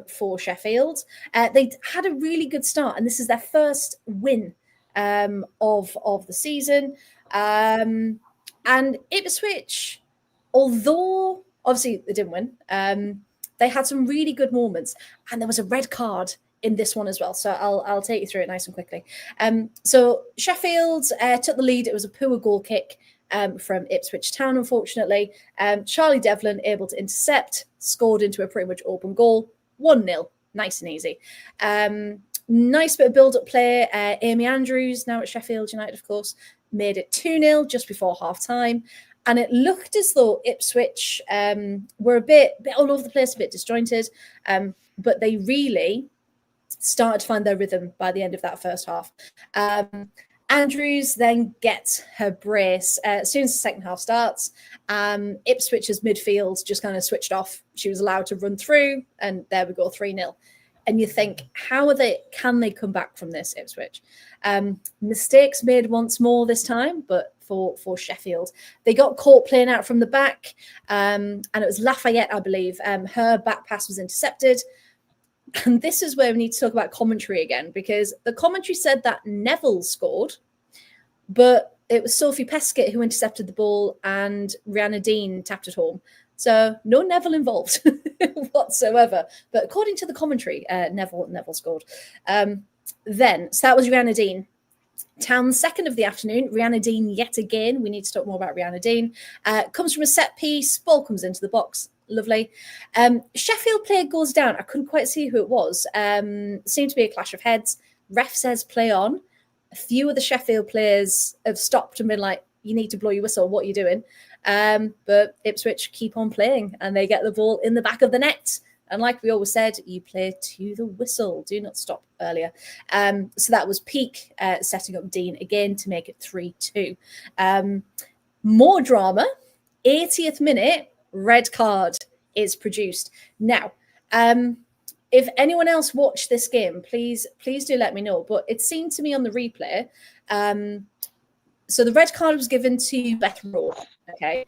for Sheffield. They had a really good start, and this is their first win of the season. And Ipswich, although obviously they didn't win, they had some really good moments, and there was a red card in this one as well. So I'll take you through it nice and quickly. So Sheffield took the lead. It was a poor goal kick from Ipswich Town, unfortunately. Charlie Devlin able to intercept, scored into a pretty much open goal, 1-0, nice and easy. Nice bit of build-up play. Amy Andrews, now at Sheffield United, of course, made it 2-0 just before half-time. And it looked as though Ipswich were a bit all over the place, a bit disjointed. But they really started to find their rhythm by the end of that first half. Andrews then gets her brace as soon as the second half starts. Ipswich's midfield just kind of switched off. She was allowed to run through, and there we go, 3-0. And you think, can they come back from this, Ipswich? Mistakes made once more this time, but for Sheffield. They got caught playing out from the back, and it was Lafayette, I believe. Her back pass was intercepted. And this is where we need to talk about commentary again, because the commentary said that Neville scored, but it was Sophie Peskett who intercepted the ball and Rihanna Dean tapped it home. So no Neville involved whatsoever. But according to the commentary, Neville scored. So that was Rihanna Dean. Town's second of the afternoon, Rihanna Dean yet again. We need to talk more about Rihanna Dean. Comes from a set piece, ball comes into the box. Lovely. Sheffield player goes down. I couldn't quite see who it was. Seemed to be a clash of heads. Ref says play on. A few of the Sheffield players have stopped and been like, you need to blow your whistle. What are you doing? But Ipswich keep on playing and they get the ball in the back of the net. And like we always said, you play to the whistle. Do not stop earlier. So that was Peak setting up Dean again to make it 3-2. More drama. 80th minute. Red card is produced. Now, if anyone else watched this game, please do let me know. But it seemed to me on the replay. So the red card was given to Beth Rowe. Okay.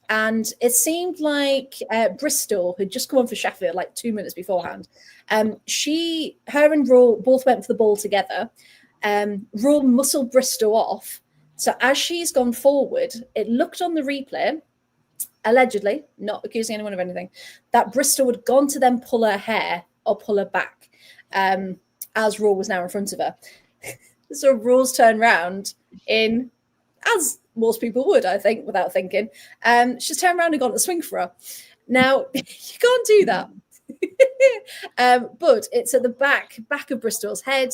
And it seemed like Bristol had just come on for Sheffield like 2 minutes beforehand. Her and Ro both went for the ball together. Ro muscled Bristol off. So as she's gone forward, it looked on the replay, allegedly, not accusing anyone of anything, that Bristol had gone to then pull her hair or pull her back, as Ro was now in front of her. So Ro's turned round in, as most people would, I think, without thinking. She's turned around and gone to swing for her. Now, you can't do that. But it's at the back of Bristol's head.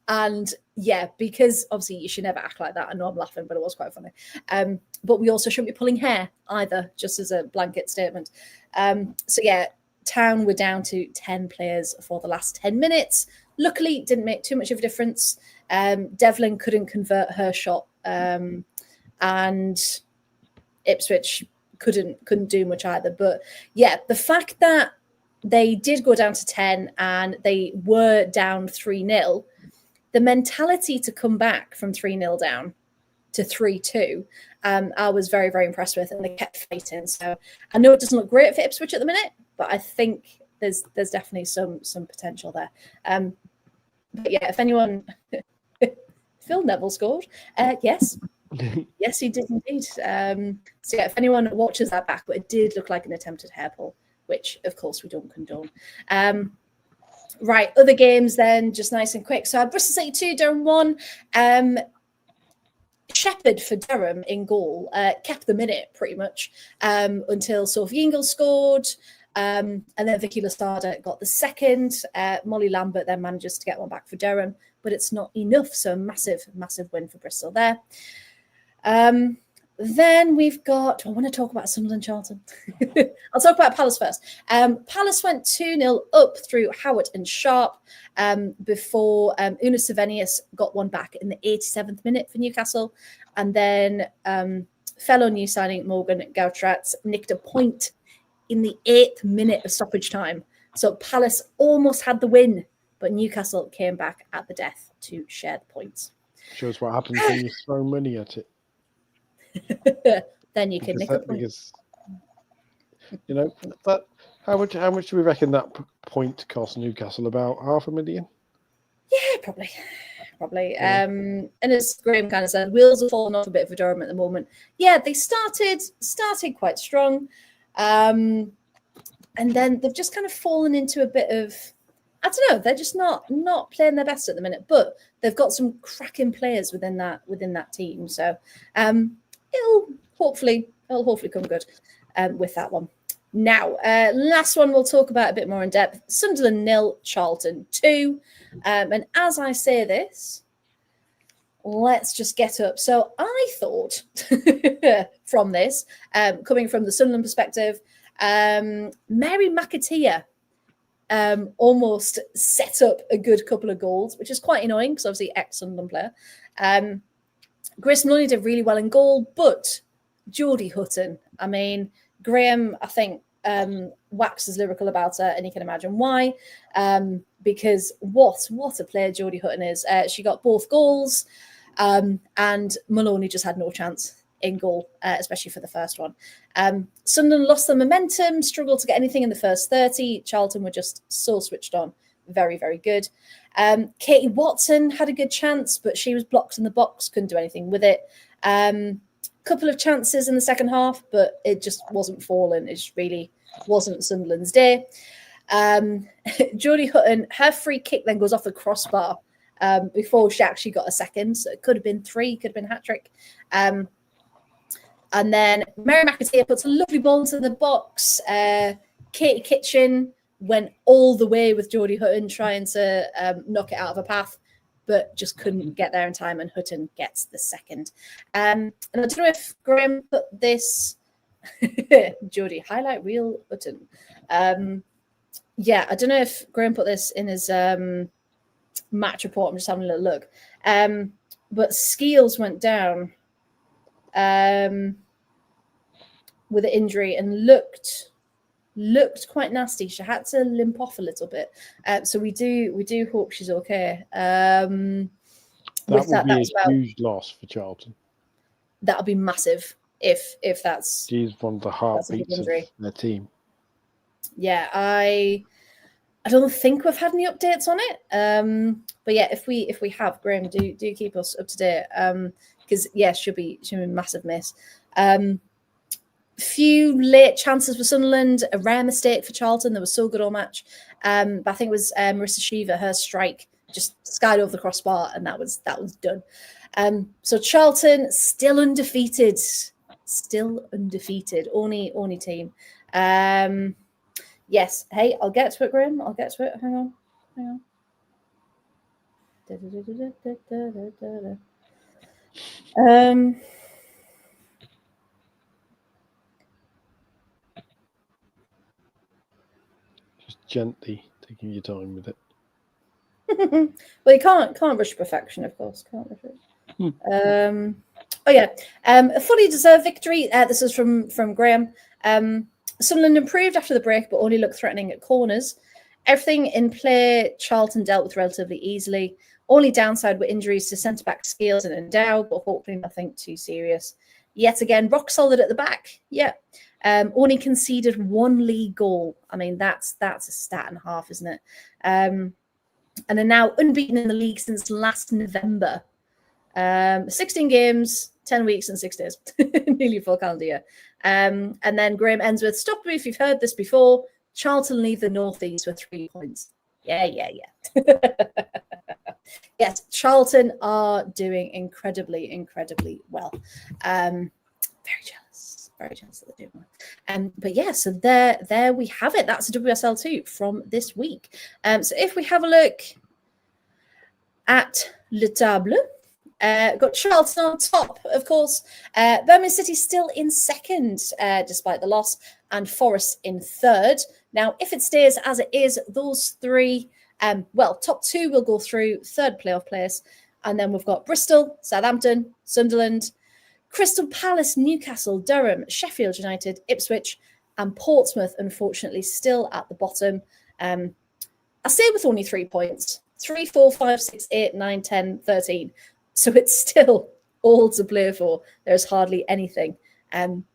And yeah, because obviously you should never act like that. I know I'm laughing, but it was quite funny. But we also shouldn't be pulling hair either, just as a blanket statement. So yeah, Town were down to 10 players for the last 10 minutes. Luckily, didn't make too much of a difference. Devlin couldn't convert her shot, and Ipswich couldn't do much either. But yeah, the fact that they did go down to 10 and they were down 3-0, the mentality to come back from 3-0 down to 3-2, I was very, very impressed with, and they kept fighting. So I know it doesn't look great for Ipswich at the minute, but I think there's definitely some potential there. But yeah, if anyone, Phil Neville scored. Yes. Yes, he did indeed. So yeah, if anyone watches that back, but it did look like an attempted hair pull, which of course we don't condone. Right, other games then, just nice and quick. So I had Bristol City 2, Durham 1. Shepherd for Durham in goal, kept the minute pretty much until Sophie Ingle scored. And then Vicky Lasada got the second. Molly Lambert then manages to get one back for Durham, but it's not enough. So massive, massive win for Bristol there. Then we've got, I want to talk about Sunderland Charlton. I'll talk about Palace first. Palace went 2-0 up through Howard and Sharp before Una Savenius got one back in the 87th minute for Newcastle. And then fellow new signing Morgan Gautrat nicked a point in the 8th minute of stoppage time. So Palace almost had the win, but Newcastle came back at the death to share the points. Shows what happens when you throw money at it. Then you can nick a point. Because, you know, that how much do we reckon that point cost Newcastle? About $500,000? Yeah, probably. Yeah. And as Graham kind of said, wheels are falling off a bit for Durham at the moment. Yeah, they started quite strong. And then they've just kind of fallen into a bit of, I don't know, they're just not playing their best at the minute, but they've got some cracking players within that team. So it'll hopefully come good with that one. Now, last one we'll talk about a bit more in depth. Sunderland 0, Charlton 2. And as I say this, let's just get up. So I thought from this, coming from the Sunderland perspective, Mary McAteer almost set up a good couple of goals, which is quite annoying because obviously ex-Sunderland player. Grace Mullally did really well in goal, but Geordie Hutton, I mean, Graham, I think, waxes lyrical about her, and you can imagine why. Because what a player Geordie Hutton is. She got both goals, and Maloney just had no chance in goal, especially for the first one. Sunderland lost the momentum, struggled to get anything in the first 30. Charlton were just so switched on. Very, very good. Katie Watson had a good chance, but she was blocked in the box, couldn't do anything with it. Couple of chances in the second half, but it just wasn't falling. It just really wasn't Sunderland's day. Geordie Hutton, her free kick then goes off the crossbar before she actually got a second. So it could have been 3, could have been a hat-trick. And then Mary McAteer puts a lovely ball into the box. Katie Kitchen went all the way with Geordie Hutton trying to knock it out of her path, but just couldn't get there in time, and Hutton gets the second. And I don't know if Graham put this... Geordie, highlight reel Hutton. Yeah, I don't know if Graham put this in his match report. I'm just having a little look. But Skeels went down with an injury and looked quite nasty. She had to limp off a little bit. So we do hope she's okay. That would be a huge loss for Charlton. That'll be massive. if that's She's one of the heartbeats of their team. Yeah, I don't think we've had any updates on it. But yeah, if we have, Graham, do keep us up to date. Because yeah, should be a massive miss. Few late chances for Sunderland, a rare mistake for Charlton. They were so good all match. But I think it was Marissa Shiva, her strike just skied over the crossbar, and that was done. So Charlton still undefeated. Only team. Yes. Hey, I'll get to it, Graham. I'll get to it. Hang on. Just gently taking your time with it. Well, you can't rush perfection, of course. Can't rush it. Oh yeah, a fully deserved victory. This is from Graham. Sunderland improved after the break, but only looked threatening at corners. Everything in play, Charlton dealt with relatively easily. Only downside were injuries to centre-back Scales and Endow, but hopefully nothing too serious. Yet again, rock solid at the back. Yeah. Only conceded one league goal. I mean, that's a stat and a half, isn't it? And are now unbeaten in the league since last November. 16 games, 10 weeks and 6 days. Nearly full calendar year. And then Graham ends with, stop me if you've heard this before. Charlton leave the Northeast with 3 points. Yeah. Yes, Charlton are doing incredibly well. Very jealous that they're doing well. But yeah, so there we have it. That's a WSL2 from this week. So if we have a look at Le Table, got Charlton on top, of course. Birmingham City still in second, despite the loss, and Forest in third. Now, if it stays as it is, those three, top 2 will go through, third playoff place. And then we've got Bristol, Southampton, Sunderland, Crystal Palace, Newcastle, Durham, Sheffield United, Ipswich, and Portsmouth, unfortunately, still at the bottom. I say with only 3 points. 3, 4, 5, 6, 8, 9, 10, 13. So it's still all to play for. There's hardly anything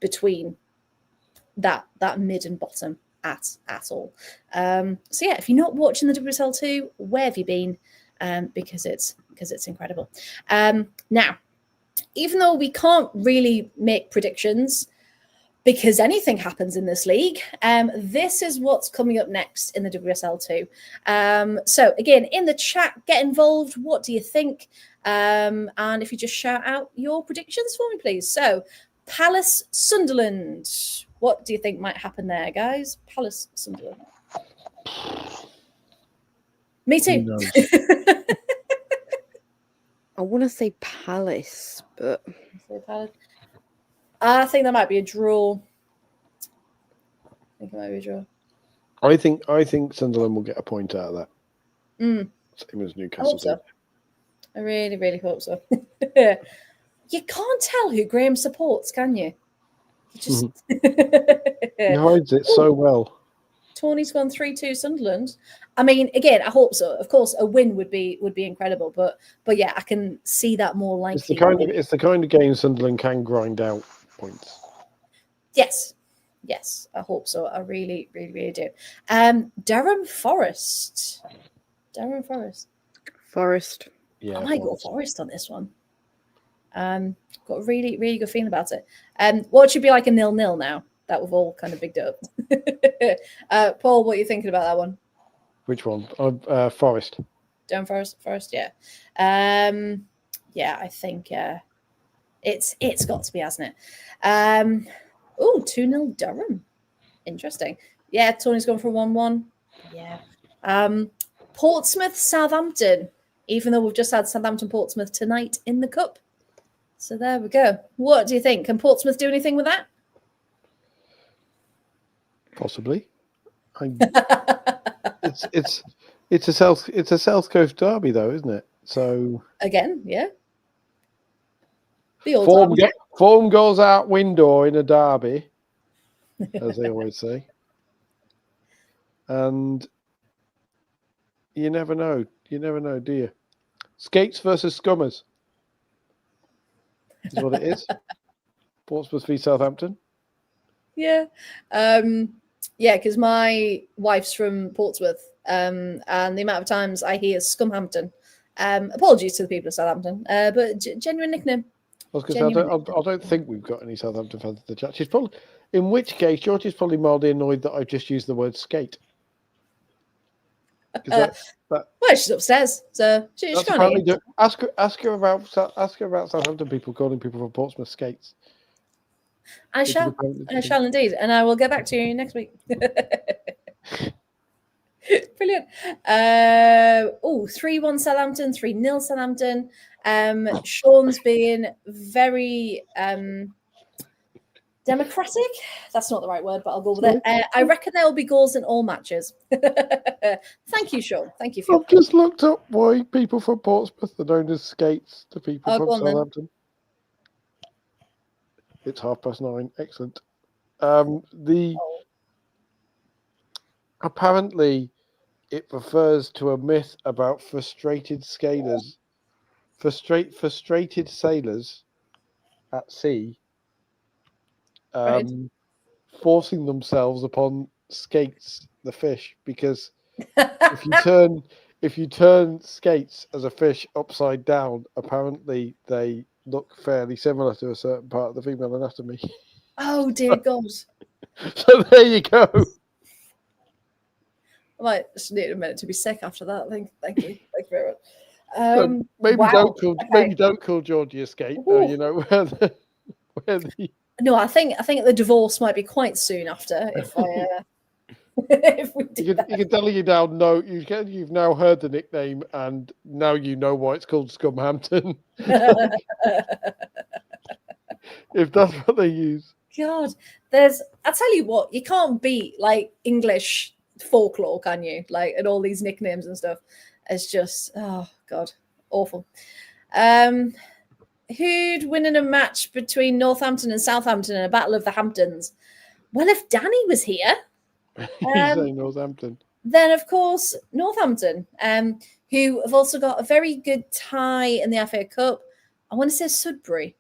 between that mid and bottom at all. So yeah, if you're not watching the WSL2, where have you been? Because it's incredible. Now, even though we can't really make predictions because anything happens in this league, this is what's coming up next in the WSL2. So again, in the chat, get involved. What do you think? And if you just shout out your predictions for me, please. So Palace, Sunderland. What do you think might happen there, guys? Palace, Sunderland. Me too. I want to say Palace, but I think that might be a draw. I think Sunderland will get a point out of that. Same as Newcastle. I hope so. I really, really hope so. You can't tell who Graham supports, can you? Just He hides it so well. Tony's gone 3-2 Sunderland. I mean, again, I hope so. Of course, a win would be incredible, but yeah, I can see that more likely. It's the kind of game Sunderland can grind out points. Yes, I hope so. I really, really, really do. Durham Forest. Yeah, I might go Forest on this one. Got a really, really good feeling about it. What should be like a 0-0 now that we've all kind of bigged up. Paul, what are you thinking about that one? Which one? Forest. Durham Forest, yeah. Yeah, I think it's got to be, hasn't it? 2-0 Durham. Interesting. Yeah, Tony's gone for 1-1. Yeah. Portsmouth, Southampton. Even though we've just had Southampton Portsmouth tonight in the Cup. So there we go. What do you think? Can Portsmouth do anything with that? Possibly. It's a South Coast derby though, isn't it? So again, yeah. The old form goes out window in a derby, as they always say. And you never know. You never know, do you? Skates versus Scummers is what it is. Portsmouth v Southampton. Yeah. Because my wife's from Portsmouth, and the amount of times I hear Scumhampton. Apologies to the people of Southampton, but genuine nickname. I was going to say, I don't think we've got any Southampton fans in the chat. She's probably, in which case, George is probably mildly annoyed that I've just used the word skate. Well, she's upstairs, so she can't hear. Ask her about Southampton people calling people from Portsmouth skates. I shall indeed, and I will get back to you next week. Brilliant. 3-1 Southampton, 3-0 Southampton. Sean's being very democratic. That's not the right word, but I'll go with it. I reckon there will be goals in all matches. Thank you, Sean. Thank you for I've just looked up why people from Portsmouth are known as skates to people from Southampton. It's 9:30. Excellent. Apparently, it refers to a myth about frustrated sailors at sea forcing themselves upon skates, the fish, because if you turn skates as a fish upside down, apparently they look fairly similar to a certain part of the female anatomy. Oh dear God! So there you go. I might just need a minute to be sick after that. Thank you very much. So maybe don't call Georgie a skate. You know where the. No, I think the divorce might be quite soon after if I. If we do you can tell you now. No, you've now heard the nickname, and now you know why it's called Scumhampton. If that's what they use. God, I tell you what, you can't beat like English folklore, can you? Like, and all these nicknames and stuff. It's just, oh God, awful. Who'd win in a match between Northampton and Southampton in a battle of the Hamptons? Well, if Danny was here, he's saying Northampton. Then of course Northampton, who have also got a very good tie in the FA Cup. I want to say Sudbury.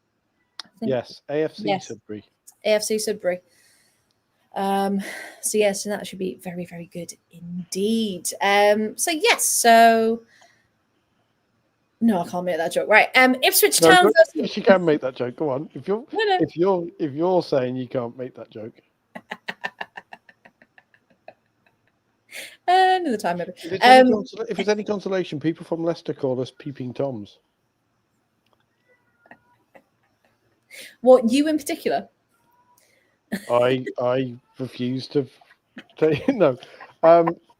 Yes, AFC Sudbury. AFC Sudbury. So that should be very, very good indeed. No, I can't make that joke. Right. Ipswich Town versus... Yes, you can make that joke. Go on. If you're saying you can't make that joke. Another time, maybe. If it's any consolation, people from Leicester call us Peeping Toms. What, you in particular? I refuse to say no.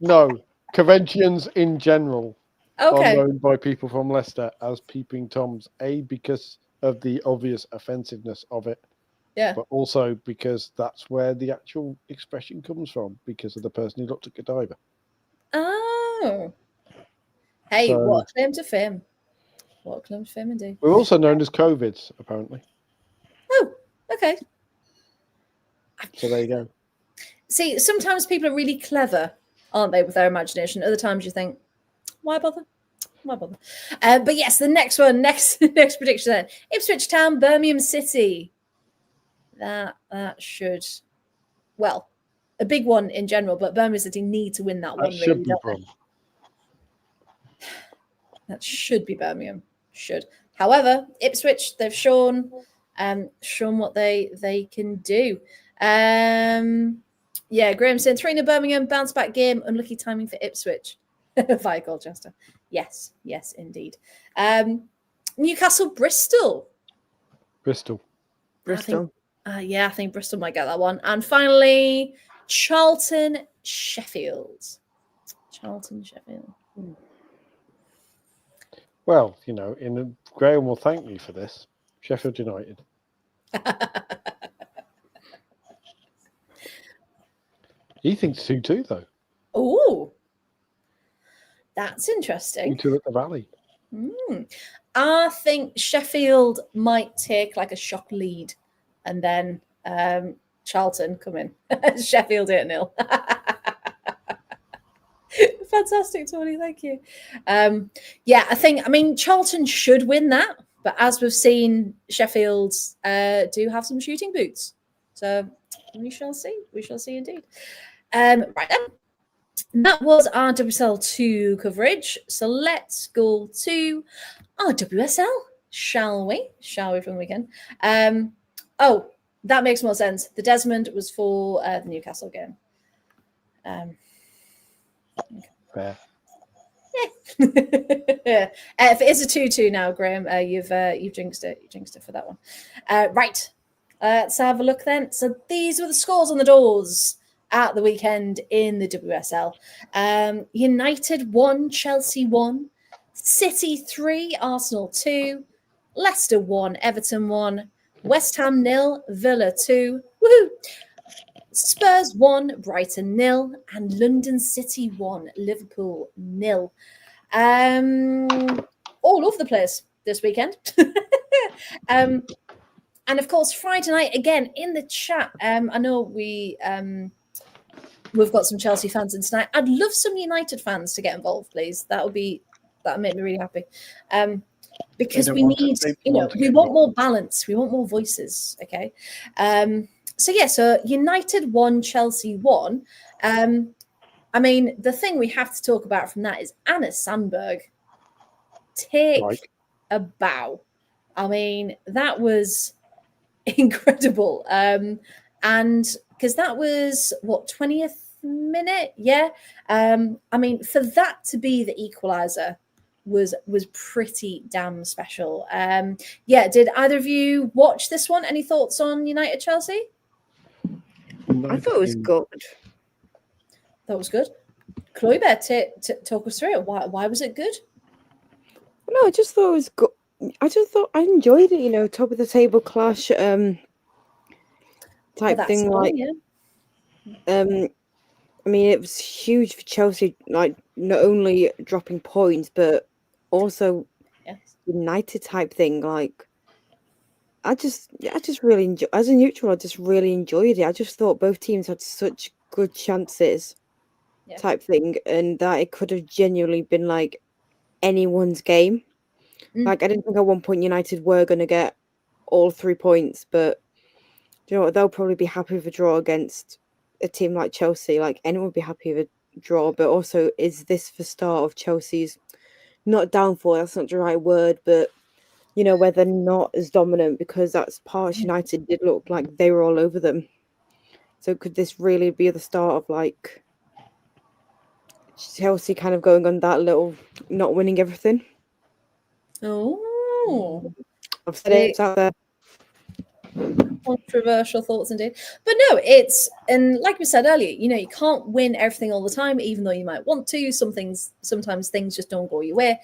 No. Conventions in general are known by people from Leicester as Peeping Toms. Because of the obvious offensiveness of it. Yeah. But also because that's where the actual expression comes from, because of the person who looked at Godiva. Oh. Hey, what a claim to fame. What a claim to fame indeed. We're also known as COVIDs, apparently. Oh, okay. So there you go. See, sometimes people are really clever, aren't they, with their imagination? Other times you think, why bother? Why bother? But yes, the next prediction then. Ipswich Town, Birmingham City. That should, well, a big one in general, but Birmingham City need to win that one. Should be Brum. That should be Birmingham. Should. However, Ipswich, they've shown what they can do. Graham saying 3-0 Birmingham, bounce back game, unlucky timing for Ipswich via Colchester. Yes, indeed. Newcastle, Bristol. I think Bristol might get that one. And finally, Charlton, Sheffield. Well, Graham will thank me for this. Sheffield United. He thinks 2-2 though. Oh, that's interesting. 2-2 at the Valley. I think Sheffield might take like a shock lead, and then Charlton come in. Sheffield 8-0. Fantastic, Tony. Thank you. Charlton should win that. But as we've seen, Sheffield do have some shooting boots. So we shall see. We shall see indeed. Right then. That was our WSL2 coverage. So let's go to our WSL, shall we? Shall we from the weekend? Oh, that makes more sense. The Desmond was for the Newcastle game. Fair. If it is a 2-2 now, Graham, you've jinxed it. You jinxed it for that one. Right. Let's have a look then. So these were the scores on the doors at the weekend in the WSL. United 1, Chelsea 1, City 3, Arsenal 2, Leicester 1, Everton 1, West Ham 0, Villa 2, woohoo! Spurs 1, Brighton 0, and London City 1, Liverpool 0. All over the place this weekend. And of course, Friday night again in the chat. I know we've got some Chelsea fans in tonight. I'd love some United fans to get involved, please. That'll make me really happy. Because we need, we want more balance. We want more voices. Okay. So United 1, Chelsea 1. I mean, the thing we have to talk about from that is Anna Sandberg. Take a bow. I mean, that was incredible. And because that was 20th minute, yeah. I mean, for that to be the equalizer was pretty damn special. Did either of you watch this one? Any thoughts on United Chelsea? I thought it was good. That was good. Chloe, talk us through it. Why was it good? No, I just thought it was good. I just thought I enjoyed it. Top of the table clash, type thing. Like, I mean, it was huge for Chelsea. Like, not only dropping points, but also United type thing. Like, I just really enjoy. As a neutral, I just really enjoyed it. I just thought both teams had such good chances, type thing, and that it could have genuinely been like anyone's game. Like, I didn't think at one point United were going to get all 3 points, but you know what? They'll probably be happy with a draw against a team like Chelsea. Like, anyone would be happy with a draw, but also, is this the start of Chelsea's, not downfall, that's not the right word, but where they're not as dominant, because that's part United did look like they were all over them. So could this really be the start of like Chelsea kind of going on that little not winning everything? Oh, I've said it, it's out there. Controversial thoughts indeed. But no, and like we said earlier, you can't win everything all the time, even though you might want to. Sometimes things just don't go your way.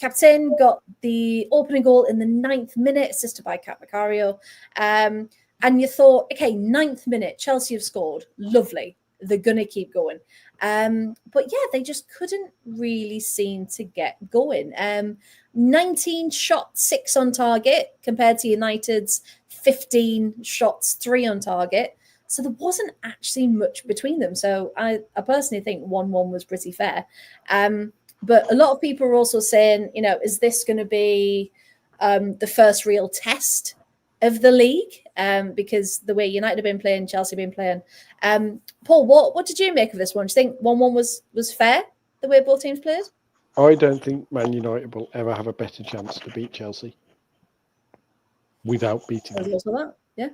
Captain got the opening goal in the 9th minute, assisted by Kat Macario. And you thought, okay, 9th minute, Chelsea have scored. Lovely. They're going to keep going. They just couldn't really seem to get going. 19 shots, 6 on target, compared to United's 15 shots, 3 on target. So there wasn't actually much between them. So I personally think 1-1 was pretty fair. But a lot of people are also saying, is this going to be the first real test of the league? Because the way United have been playing, Chelsea have been playing. Paul, what did you make of this one? Do you think 1-1 was fair, the way both teams played? I don't think Man United will ever have a better chance to beat Chelsea without beating them. Also that, yeah.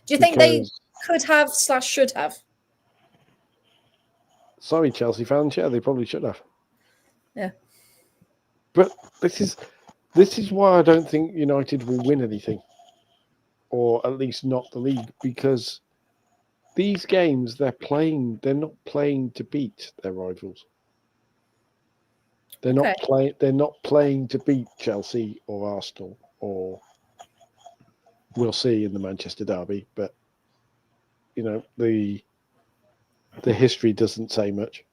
Do you think they could have / should have? Sorry, Chelsea fans. Yeah, they probably should have. Yeah. But this is why I don't think United will win anything, or at least not the league, because these games they're not playing to beat their rivals. They're not playing to beat Chelsea or Arsenal, or we'll see in the Manchester derby. But the history doesn't say much.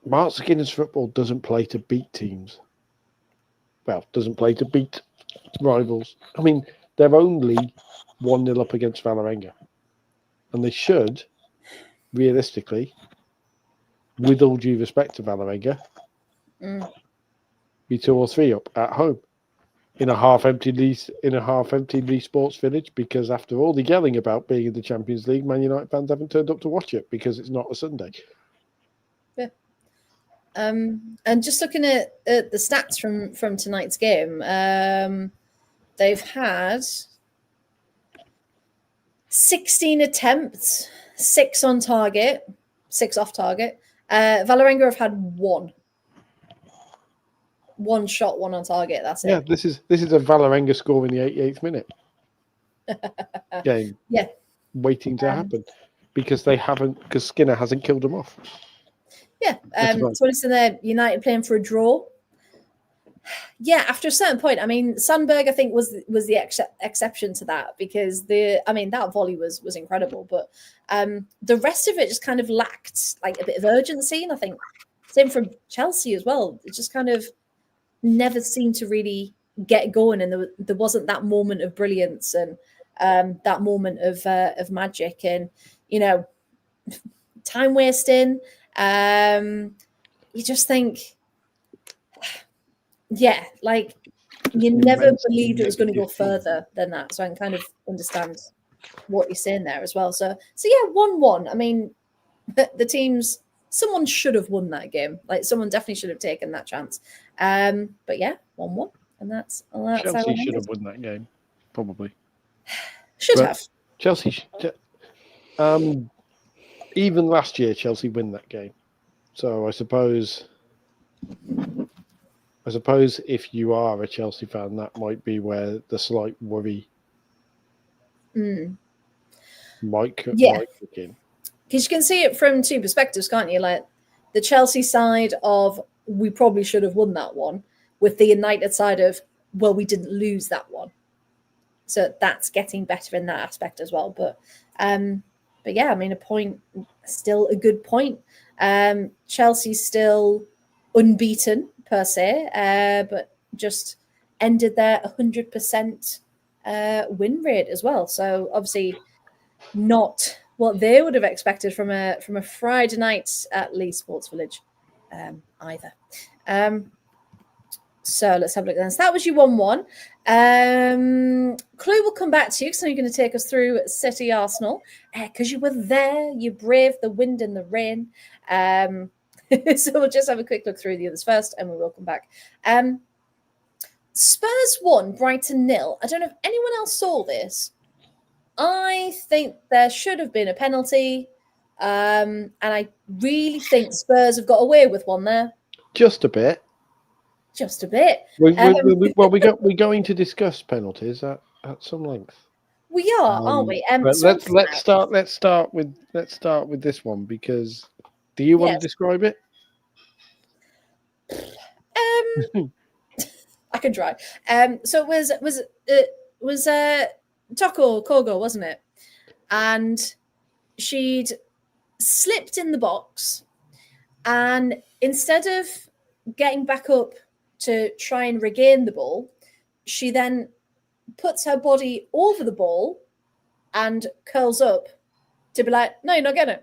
Mark Skinner's football doesn't play to beat teams. Well, doesn't play to beat rivals. I mean, they're only 1-0 up against Valerenga, and they should, realistically, with all due respect to Valerenga, be 2 or 3 up at home in a half-empty sports village, because after all the yelling about being in the Champions League, Man United fans haven't turned up to watch it because it's not a Sunday. Yeah. And just looking at the stats from tonight's game, they've had 16 attempts, 6 on target, 6 off target. Vålerenga have had 1 shot, 1 on target. That's it. Yeah, this is a Vålerenga score in the 88th minute game. Yeah, waiting to happen because Skinner hasn't killed them off. Yeah, so it's in there. United playing for a draw. Yeah, after a certain point, I mean, Sandberg, I think, was the exception to that, because that volley was incredible, but the rest of it just kind of lacked like a bit of urgency, and I think same from Chelsea as well. It just kind of never seemed to really get going, and there wasn't that moment of brilliance and that moment of magic, and time wasting. You just think. Yeah, like you never believed it was going to go further than that. So I can kind of understand what you're saying there as well. So yeah, 1-1. I mean, the teams, someone should have won that game. Like someone definitely should have taken that chance. But yeah, 1-1, and that's Chelsea should have won that game, probably. Should have. Chelsea. Even last year, Chelsea win that game. So I suppose if you are a Chelsea fan, that might be where the slight worry might kick in. Because you can see it from 2 perspectives, can't you? Like the Chelsea side of, we probably should have won that one, with the United side of, well, we didn't lose that one. So that's getting better in that aspect as well. But yeah, I mean, a point, still a good point. Chelsea's still unbeaten per se, but just ended their 100% win rate as well. So obviously not what they would have expected from a Friday night at Lee Sports Village either. So let's have a look then. So that was your 1-1. Chloe will come back to you, because you're going to take us through City Arsenal, because you were there, you braved the wind and the rain. So we'll just have a quick look through the others first, and we will come back. Spurs 1, Brighton 0. I don't know if anyone else saw this. I think there should have been a penalty, and I really think Spurs have got away with one there. Just a bit. Just a bit. We're going to discuss penalties at some length. We are, aren't we? Let's start with this one, because do you want to describe it? I can try. So it was Toko Kogo, wasn't it? And she'd slipped in the box, and instead of getting back up to try and regain the ball, she then puts her body over the ball and curls up to be like, no, you're not getting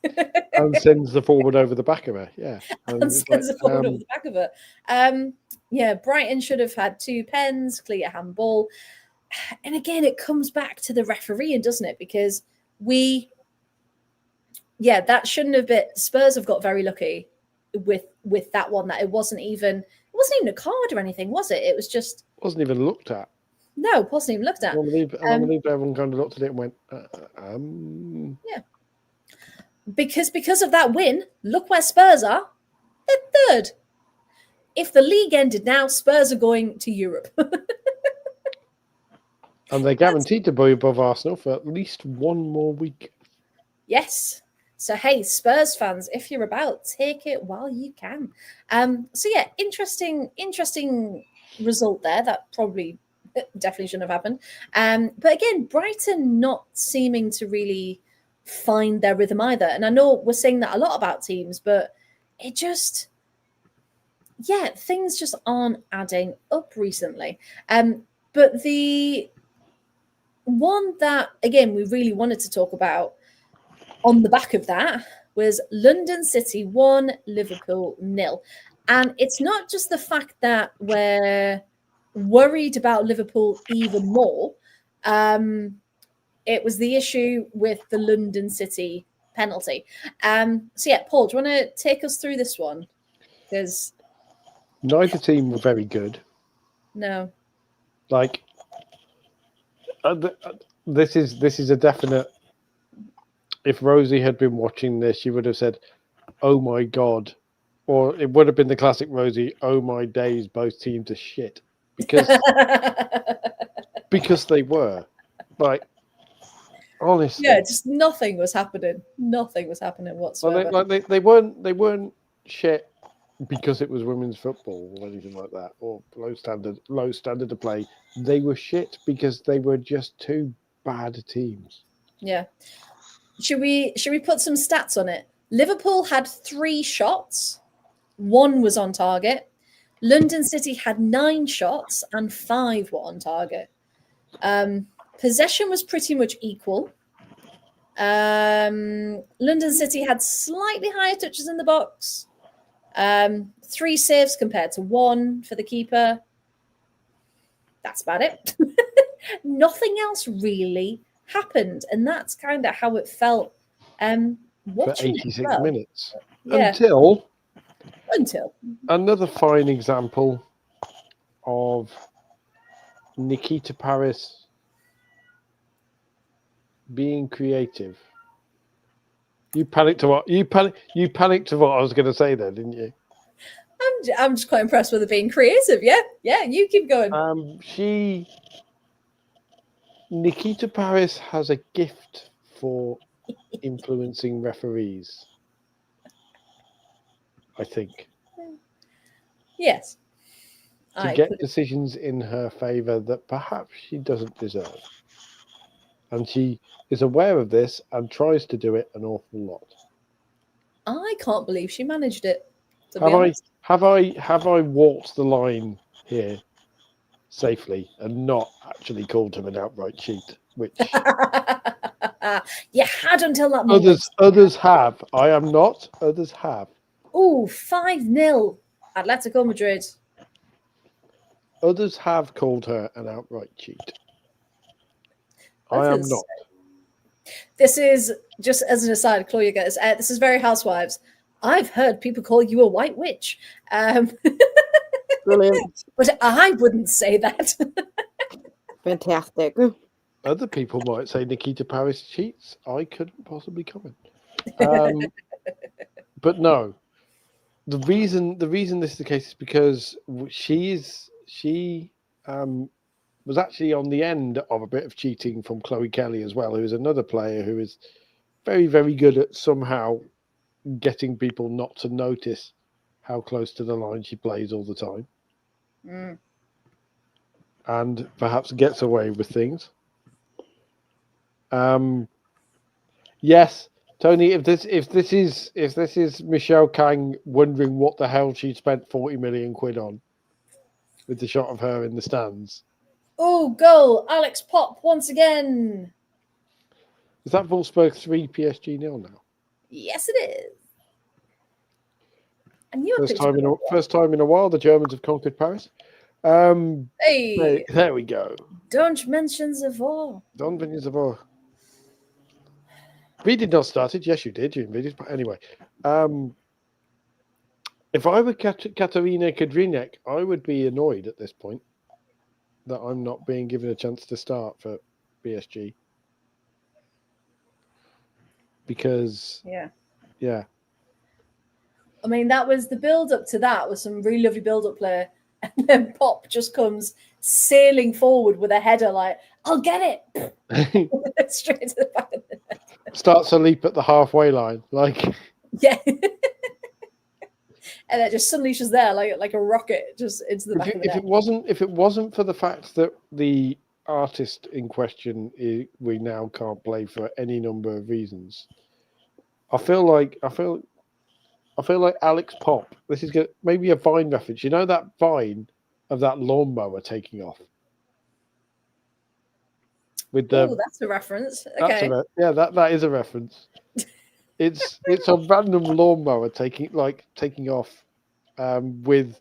it. And sends the forward over the back of her. Yeah. And sends the forward over the back of her. Yeah, Brighton should have had 2 pens, clear handball. And again, it comes back to the refereeing, doesn't it? Because that shouldn't have been. Spurs have got very lucky with that one, that it wasn't even a card or anything, was it? It was just wasn't even looked at. No, it wasn't even looked at. I believe everyone kind of looked at it and went, yeah. Because of that win, look where Spurs are. They're 3rd. If the league ended now, Spurs are going to Europe. And they're guaranteed to be above Arsenal for at least 1 more week. Yes. So, hey, Spurs fans, if you're about, take it while you can. So, yeah, interesting result there. That probably definitely shouldn't have happened. But again, Brighton not seeming to really find their rhythm either. And I know we're saying that a lot about teams, but it just, things just aren't adding up recently. But the one that, again, we really wanted to talk about on the back of that was London City 1, Liverpool 0. And it's not just the fact that we're worried about Liverpool even more. It was the issue with the London City penalty. So yeah, Paul, do you want to take us through this one? Because neither team were very good. no, Like this is a definite. If Rosie had been watching this, she would have said, "Oh my god," or it would have been the classic Rosie, "Oh my days, both teams are shit," because they were. Like, honestly, yeah, just nothing was happening. Nothing was happening whatsoever. well, they weren't shit because it was women's football or anything like that, or low standard of play. They were shit because they were just two bad teams. Yeah. Should we put some stats on it? Liverpool had 3 shots. 1 was on target. London City had 9 shots and 5 were on target. Possession was pretty much equal. London City had slightly higher touches in the box. 3 saves compared to 1 for the keeper. That's about it. Nothing else really happened, and that's kind of how it felt watching for 86 it well. minutes. Yeah. Until Until another fine example of Nikita Paris being creative. You panicked to what you panicked to what I was going to say there, didn't you? I'm just quite impressed with it being creative. Yeah, you keep going. Nikita Paris has a gift for influencing referees, I think. Yes. To get decisions in her favour that perhaps she doesn't deserve. And she is aware of this and tries to do it an awful lot. I can't believe she managed it. Have I walked the line here safely and not actually called her an outright cheat? Which you had until that moment. Others have. I am not. Others have. Ooh, 5-0 Atletico Madrid. Others have called her an outright cheat. I am not. This is, just as an aside, Chloe, guys, this is very Housewives. I've heard people call you a white witch. Brilliant. But I wouldn't say that. Fantastic. Other people might say Nikita Paris cheats. I couldn't possibly comment. But no. The reason this is the case is because she was actually on the end of a bit of cheating from Chloe Kelly as well, who is another player who is very, very good at somehow getting people not to notice how close to the line she plays all the time. And perhaps gets away with things. Yes, Tony, if this is Michelle Kang wondering what the hell she spent 40 million quid on with the shot of her in the stands. Oh, goal. Alex Pop once again. Is that Wolfsburg 3 PSG 0 now? Yes, it is. And you first time in a while the Germans have conquered Paris. Hey, there we go. Don't mention the war. Don't mention the war. We did not start it. Yes, you did. You invaded. But anyway, if I were Katarina Kadrinek, I would be annoyed at this point that I'm not being given a chance to start for PSG. Because yeah. I mean, that was the build up to that was some really lovely build up play, and then Pop just comes sailing forward with a header like, "I'll get it," straight to the back of the net. Starts a leap at the halfway line, like yeah, and then just suddenly she's there like a rocket, just into the back of the net. If it wasn't for the fact that the artist in question we now can't play for any number of reasons, I feel like Alex Pop. This is maybe a Vine reference. You know that Vine of that lawnmower taking off with the. Oh, that's a reference. Okay. That is a reference. It's a random lawnmower taking off with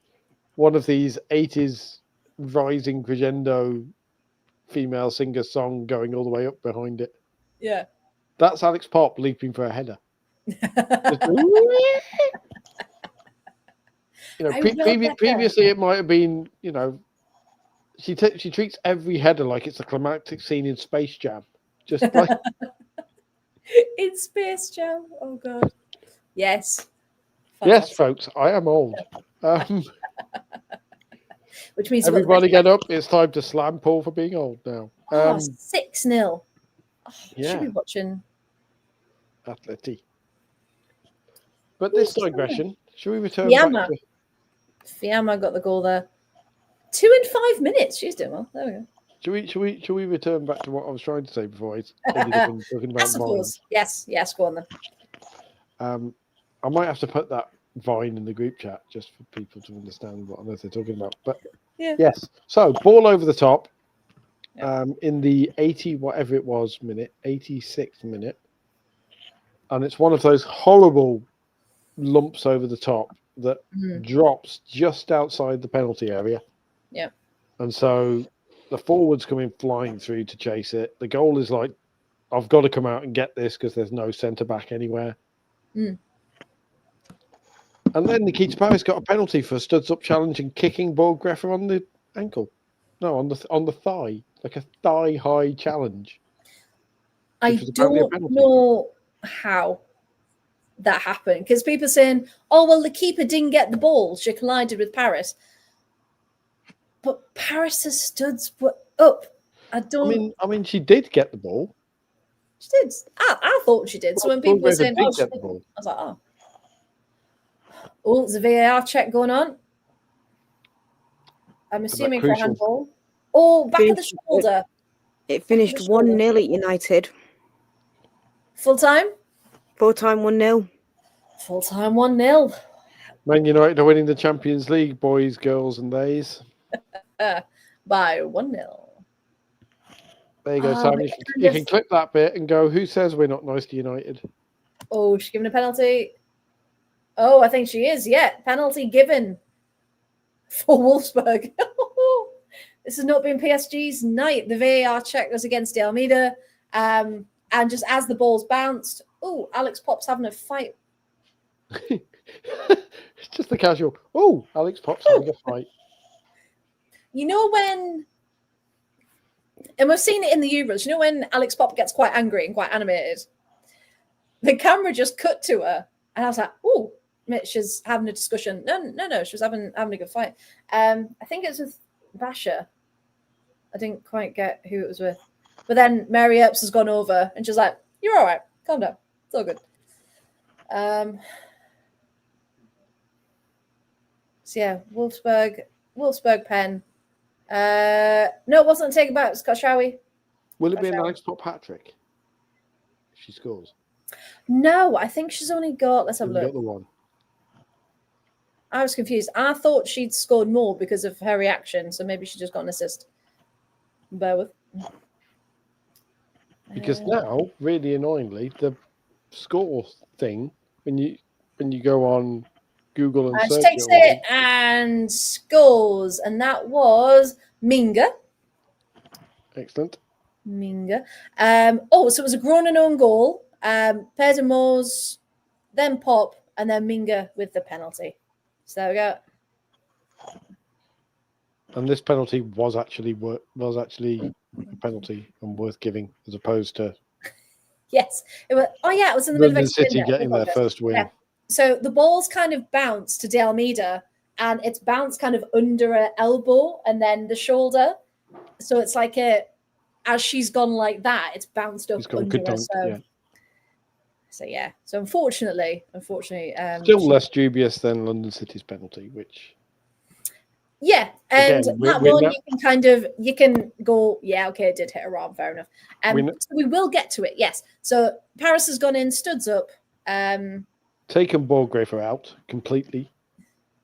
one of these 80s rising crescendo female singer song going all the way up behind it. Yeah. That's Alex Pop leaping for a header. Just, previously it might have been, she treats every header like it's a climactic scene in Space Jam. Just like in Space Jam. Oh god. Yes. Yes, Fantastic. folks, I am old. Which means Everybody get up. It's time to slam Paul for being old now. 6-0. Yeah. Should be watching Atleti. But this digression, should we return Fiamma. back to... Fiamma got the goal there. 2 in 5 minutes. She's doing well. There we go. Should we return back to what I was trying to say before I ended up talking about I suppose. Yes, go on then. I might have to put that Vine in the group chat just for people to understand what on earth they're talking about. But yes. So ball over the top. In the 80 whatever it was minute, 86th minute. And it's one of those horrible lumps over the top that drops just outside the penalty area. Yeah. And so the forwards coming flying through to chase it. The goal is like, I've got to come out and get this because there's no centre back anywhere. And then Nikita Paris got a penalty for a studs up challenge and kicking Borggreffer on the ankle. No, on the thigh, like a thigh high challenge. I don't know how that happened because people are saying, "Oh well, the keeper didn't get the ball; she collided with Paris." But Paris's studs were up. I mean, she did get the ball. She did. I thought she did. So when people were saying, "Oh, she did," I was like, "Oh." Oh, there's a VAR check going on. I'm assuming for a handball. Oh, back of the shoulder. It finished 1-0 at United. Full time? Full time 1-0. Full time 1-0. Man United are winning the Champions League, boys, girls, and theys. By 1-0. There you go, Sam. You can clip that bit and go, who says we're not nice to United? Oh, she's given a penalty. Oh, I think she is. Yeah, penalty given for Wolfsburg. This has not been PSG's night. The VAR check was against De Almeida. And just as the ball's bounced, oh, Alex Pop's having a fight. It's just the casual, oh, Alex Pop's having a fight. You know when, and we've seen it in the Euros, you know when Alex Pop gets quite angry and quite animated? The camera just cut to her. And I was like, oh, she's having a discussion. No, she was having a good fight. I think it was with Basha. I didn't quite get who it was with. But then Mary Earps has gone over and she's like, you're all right. Calm down. It's all good. So yeah, Wolfsburg pen. No, it wasn't taken back. It was Koshawi. Will it be an Alex Pop hat-trick if she scores? No, I think she's only got, let's have a look. Got the one. I was confused. I thought she'd scored more because of her reaction, so maybe she just got an assist. Bear with. Because now, really annoyingly, the score thing, when you go on Google and search she takes it and scores, and that was Minga. Excellent. Minga. So it was a Groningen own goal. Pedemos, then Pop, and then Minga with the penalty. So there we go. And this penalty was actually a penalty and worth giving, as opposed to yes, it was. Oh yeah, it was in the middle of City getting their first win. Yeah. So the ball's kind of bounced to De Almeida, and it's bounced kind of under her elbow and then the shoulder. So it's like as she's gone like that, it's bounced up under her. So yeah. So unfortunately, still less dubious than London City's penalty, which. Yeah, and again, that one you can go, yeah, okay, it did hit her arm, fair enough. So we will get to it, yes. So Paris has gone in, studs up. Taken Borggreffer out completely.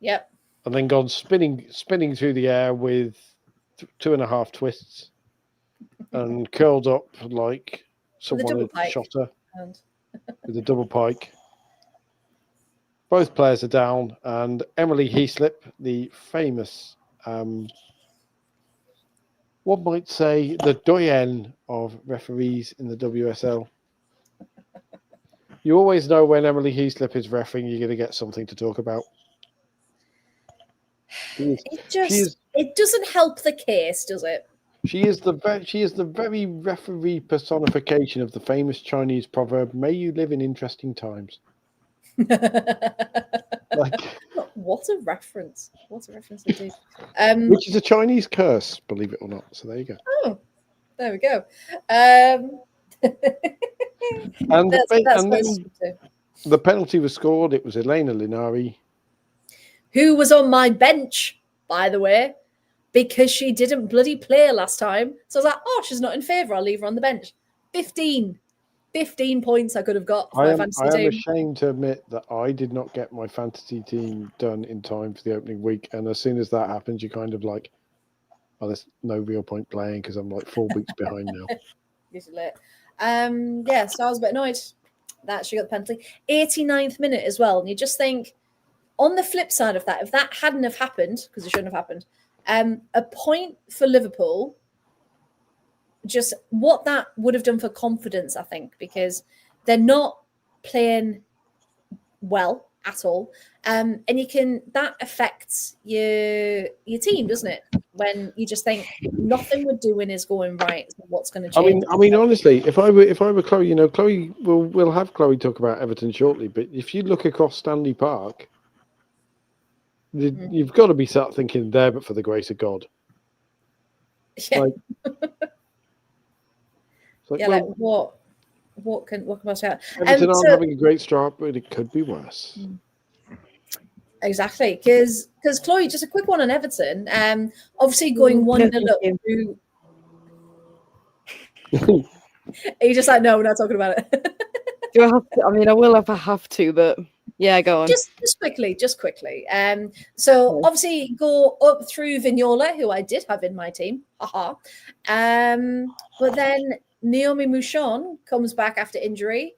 Yep. And then gone spinning through the air with 2.5 twists and curled up like someone had shot her. with a double pike. Both players are down, and Emily Heaslip, the famous, one might say, the doyenne of referees in the WSL. You always know when Emily Heaslip is reffing, you're going to get something to talk about. It doesn't help the case, does it? She is the very referee personification of the famous Chinese proverb, "May you live in interesting times." Like, what a reference! What a reference to do. Which is a Chinese curse, believe it or not. So there you go. Oh, there we go. And the penalty was scored. It was Elena Linari, who was on my bench, by the way, because she didn't bloody play last time. So I was like, oh, she's not in favour. I'll leave her on the bench. 15 points I could have got for my fantasy team. I am ashamed to admit that I did not get my fantasy team done in time for the opening week. And as soon as that happens, you're kind of like, oh, there's no real point playing because I'm like 4 weeks behind now. So I was a bit annoyed that she got the penalty. 89th minute as well. And you just think, on the flip side of that, if that hadn't have happened, because it shouldn't have happened, a point for Liverpool, just what that would have done for confidence, I think, because they're not playing well at all. And that affects your team, doesn't it? When you just think nothing we're doing is going right, what's going to change? I mean, honestly, if I were Chloe, Chloe we'll have Chloe talk about Everton shortly. But if you look across Stanley Park, you've got to be sat thinking there, but for the grace of God. Yeah. What can I say? Everton aren't having a great start, but it could be worse. Exactly, because Chloe, just a quick one on Everton. Obviously going 1-0 up through. Are you just like, no, we're not talking about it? Do I have to? I mean, I will if I have to, but yeah, go on. Just quickly. So obviously go up through Vignola, who I did have in my team. But then Naomi Mouchon comes back after injury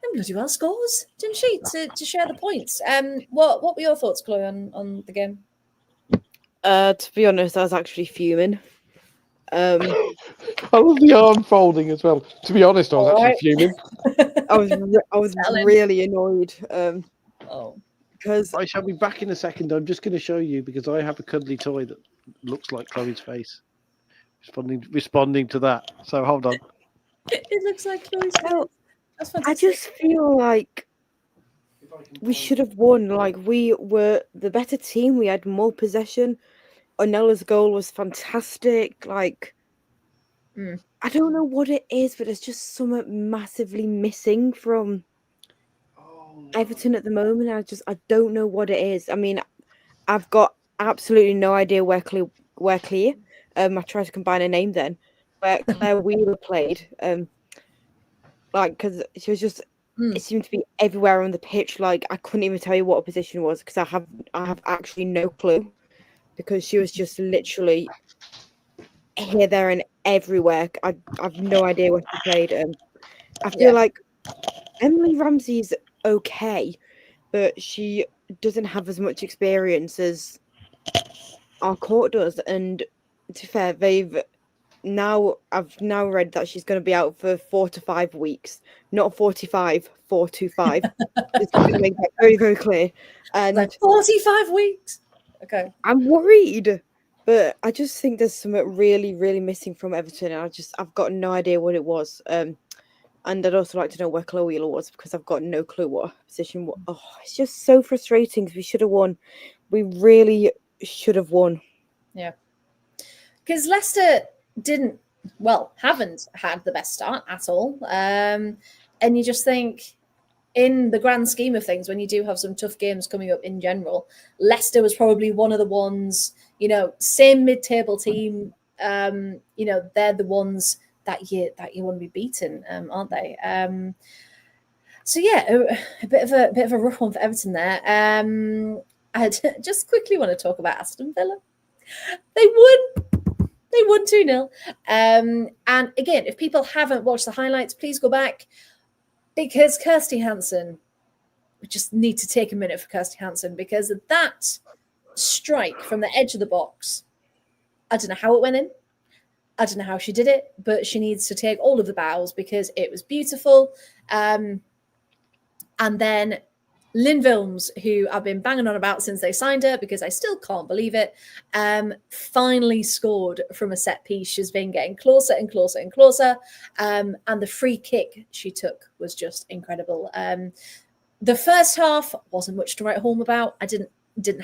and bloody well scores, didn't she? To share the points. What were your thoughts, Chloe, on the game? To be honest, I was actually fuming. I love the arm folding as well. To be honest, I was actually fuming. I was really annoyed. Because I shall be back in a second. I'm just going to show you because I have a cuddly toy that looks like Chloe's face. Responding to that. So hold on. It looks like Chloe's face. That's fantastic. I just feel like we should have won. Like, we were the better team. We had more possession. Onella's goal was fantastic. Like, I don't know what it is, but there's just something massively missing from Everton at the moment. I don't know what it is. I mean, I've got absolutely no idea where Claire. I tried to combine a name then, where Claire Wheeler played. Because she was just. It seemed to be everywhere on the pitch. Like, I couldn't even tell you what a position was because I have actually no clue. Because she was just literally here, there, and everywhere. I've no idea where she played. I feel like Emily Ramsey's okay, but she doesn't have as much experience as our court does. And to be fair, I've now read that she's going to be out for 4 to 5 weeks, not 45, 4 to 5. Just to make that very, very clear. And like 45 weeks. Okay. I'm worried, but I just think there's something really, really missing from Everton. I've got no idea what it was. And I'd also like to know where Chloe Wheeler was because I've got no clue what her position was. Oh, it's just so frustrating because we should have won. We really should have won. Yeah. Because Leicester haven't had the best start at all. And you just think, in the grand scheme of things, when you do have some tough games coming up in general, Leicester was probably one of the ones, same mid-table team, they're the ones that you want to be beaten, aren't they? So yeah, a bit of a rough one for Everton there. I just quickly want to talk about Aston Villa. They won 2-0. And again, if people haven't watched the highlights, please go back. Because Kirsty Hansen, we just need to take a minute for Kirsty Hansen, because that strike from the edge of the box, I don't know how it went in. I don't know how she did it, but she needs to take all of the bows because it was beautiful. And then Lynn Vilms, who I've been banging on about since they signed her because I still can't believe it, finally scored from a set piece. She's been getting closer and closer and closer. And the free kick she took was just incredible. The first half wasn't much to write home about. I didn't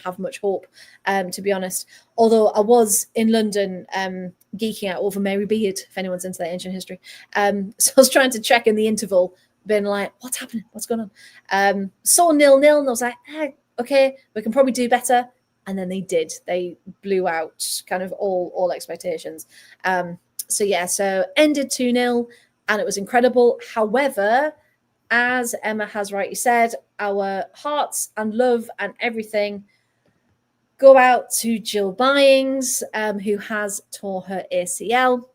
have much hope, to be honest. Although I was in London geeking out over Mary Beard, if anyone's into that ancient history. So I was trying to check in the interval, being like, what's happening? What's going on? Saw 0-0, and I was like, okay, we can probably do better. And then they did. They blew out kind of all expectations. So ended 2-0, and it was incredible. However, as Emma has rightly said, our hearts and love and everything go out to Jill Byings, who has tore her ACL.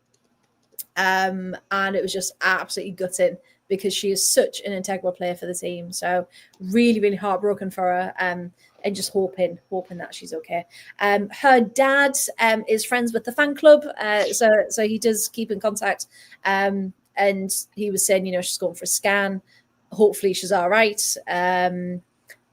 And it was just absolutely gutting because she is such an integral player for the team. So really, really heartbroken for her, and just hoping that she's okay. Her dad is friends with the fan club, so he does keep in contact. And he was saying, she's going for a scan. Hopefully she's all right. And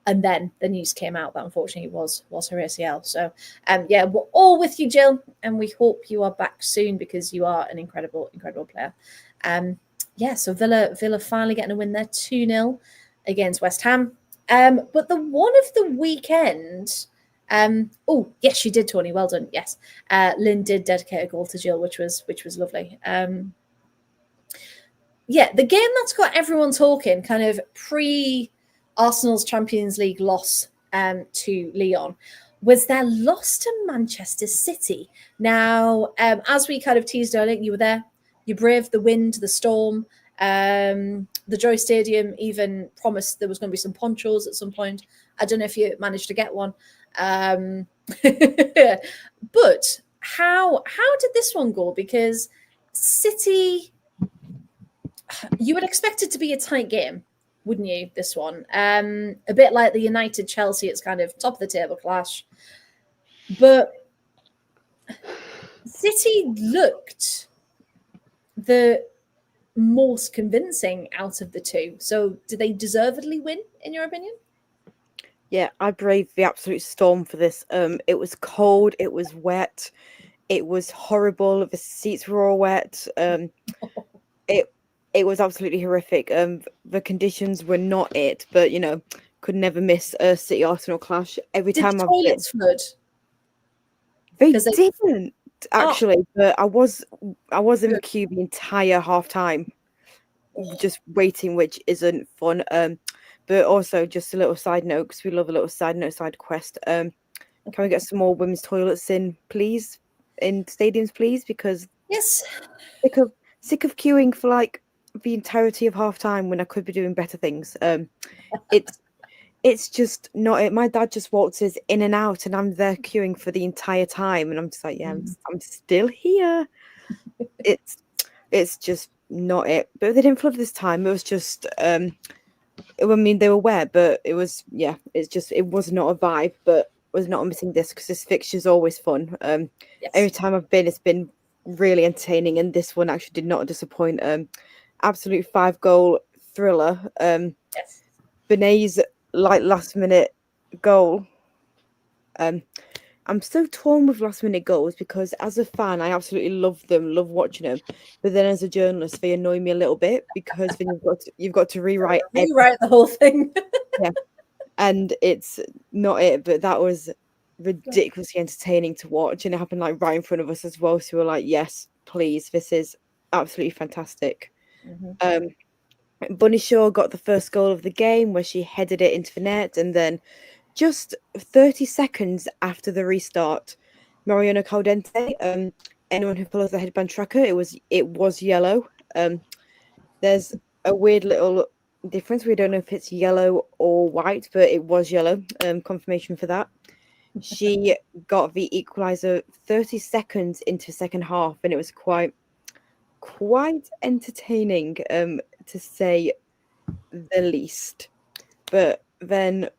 then the news came out that unfortunately was her ACL. So we're all with you, Jill, and we hope you are back soon because you are an incredible, incredible player. So Villa finally getting a win there, 2-0 against West Ham. But the one of the weekend, yes, she did, Tony. Well done. Yes. Lynn did dedicate a goal to Jill, which was lovely. The game that's got everyone talking, kind of pre-Arsenal's Champions League loss to Lyon, was their loss to Manchester City. Now, as we kind of teased earlier, you were there. You braved the wind, the storm. The Joy Stadium even promised there was going to be some ponchos at some point. I don't know if you managed to get one. But how did this one go? Because City... You would expect it to be a tight game, wouldn't you, this one? A bit like the United-Chelsea, it's kind of top of the table clash. But City looked the most convincing out of the two. So did they deservedly win, in your opinion? Yeah, I braved the absolute storm for this. It was cold, it was wet, it was horrible, the seats were all wet. It was absolutely horrific. The conditions were not it, but could never miss a City Arsenal clash. Every time I've been, flood? They didn't actually, but I was in the queue the entire half time, just waiting, which isn't fun. But also just a little side note, because we love a little side quest. Can we get some more women's toilets in, please, in stadiums, please? Because yes, sick of queuing for like the entirety of half time when I could be doing better things. It's just not it. My dad just waltzes in and out, and I'm there queuing for the entire time, and I'm just like, I'm still here. It's just not it. But they didn't flood this time. It was just they were wet, but it was it was not a vibe, but was not missing this because this fixture's always fun. Yes. Every time I've been, it's been really entertaining, and this one actually did not disappoint. Absolute 5-goal thriller. Yes. Benet's last minute goal. I'm so torn with last minute goals because as a fan, I absolutely love them, love watching them. But then as a journalist, they annoy me a little bit because then you've got to rewrite the whole thing. Yeah, and it's not it. But that was ridiculously entertaining to watch, and it happened like right in front of us as well. So we were like, yes, please, this is absolutely fantastic. Bunny Shaw got the first goal of the game where she headed it into the net, and then just 30 seconds after the restart, Mariana Caldente, anyone who follows the headband tracker, it was yellow. There's a weird little difference. We don't know if it's yellow or white, but it was yellow. Confirmation for that. She got the equalizer 30 seconds into second half, and it was quite entertaining, to say the least. But then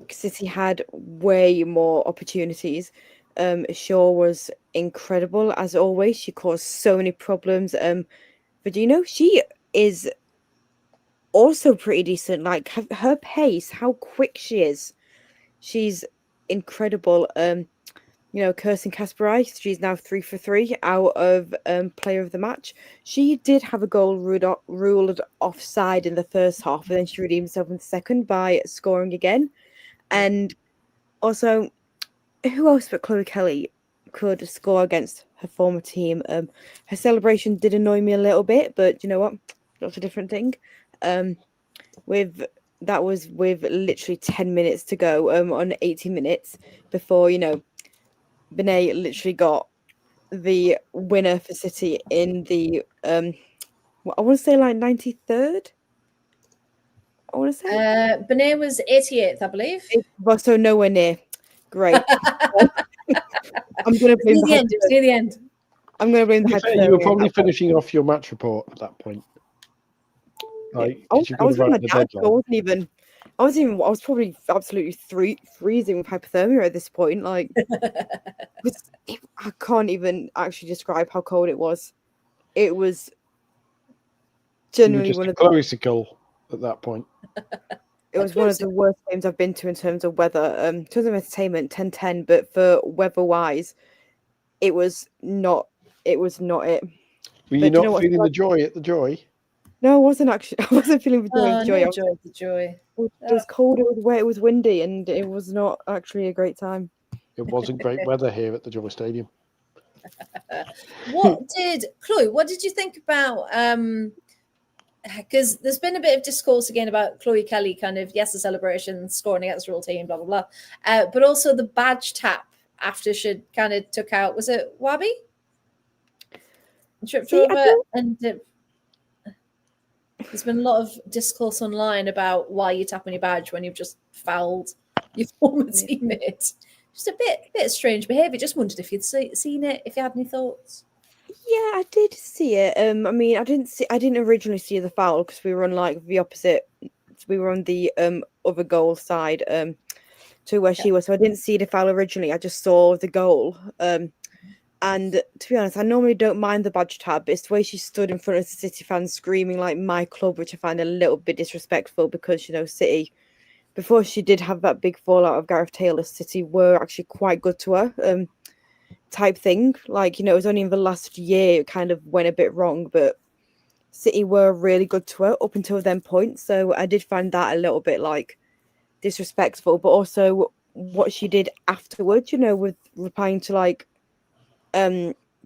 City had way more opportunities. Shaw was incredible as always. She caused so many problems. But she is also pretty decent. Like her pace, how quick she is. She's incredible. Kirsten Kasperai, she's now 3 for 3 out of player of the match. She did have a goal ruled offside in the first half, and then she redeemed herself in the second by scoring again. And also, who else but Chloe Kelly could score against her former team? Her celebration did annoy me a little bit, but you know what? That's a different thing. That was with literally 10 minutes to go on 80 minutes before, Benet literally got the winner for City in the I want to say like 93rd. I want to say Benet was 88th, I believe. it was so nowhere near. Great. I'm gonna blame near the end. Near the end. I'm gonna blame To be fair, you were probably finishing off your match report at that point. Like, I was on my dad's. I was probably absolutely freezing with hypothermia at this point. Like, I can't even actually describe how cold it was. It was genuinely one of the at that point. It was one of the worst games I've been to in terms of weather. In terms of entertainment, 10-10, but for weather-wise, it was not. It was not it. Were you not feeling the joy at the joy? No, I wasn't actually. I wasn't feeling the joy. The joy. It was cold. It was wet. It was windy, and it was not actually a great time. It wasn't great weather here at the Joy Stadium. Chloe? What did you think about? Because there's been a bit of discourse again about Chloe Kelly, kind of the celebration, scoring against the real team, blah blah blah, but also the badge tap after she kind of took out. Was it Wabi? Tripped over and. There's been a lot of discourse online about why you're tapping your badge when you've just fouled your former teammate. Just a bit strange behaviour. Just wondered if you'd seen it, if you had any thoughts. Yeah, I did see it. I mean, I didn't originally see the foul because we were on like the opposite. We were on the other goal side to where she was, so I didn't see the foul originally. I just saw the goal. And to be honest, I normally don't mind the badge tab. It's the way she stood in front of the City fans screaming like my club, which I find a little bit disrespectful because, City, before she did have that big fallout of Gareth Taylor, City were actually quite good to her type thing. Like, it was only in the last year it kind of went a bit wrong, but City were really good to her up until then point. So I did find that a little bit like disrespectful, but also what she did afterwards, with replying to like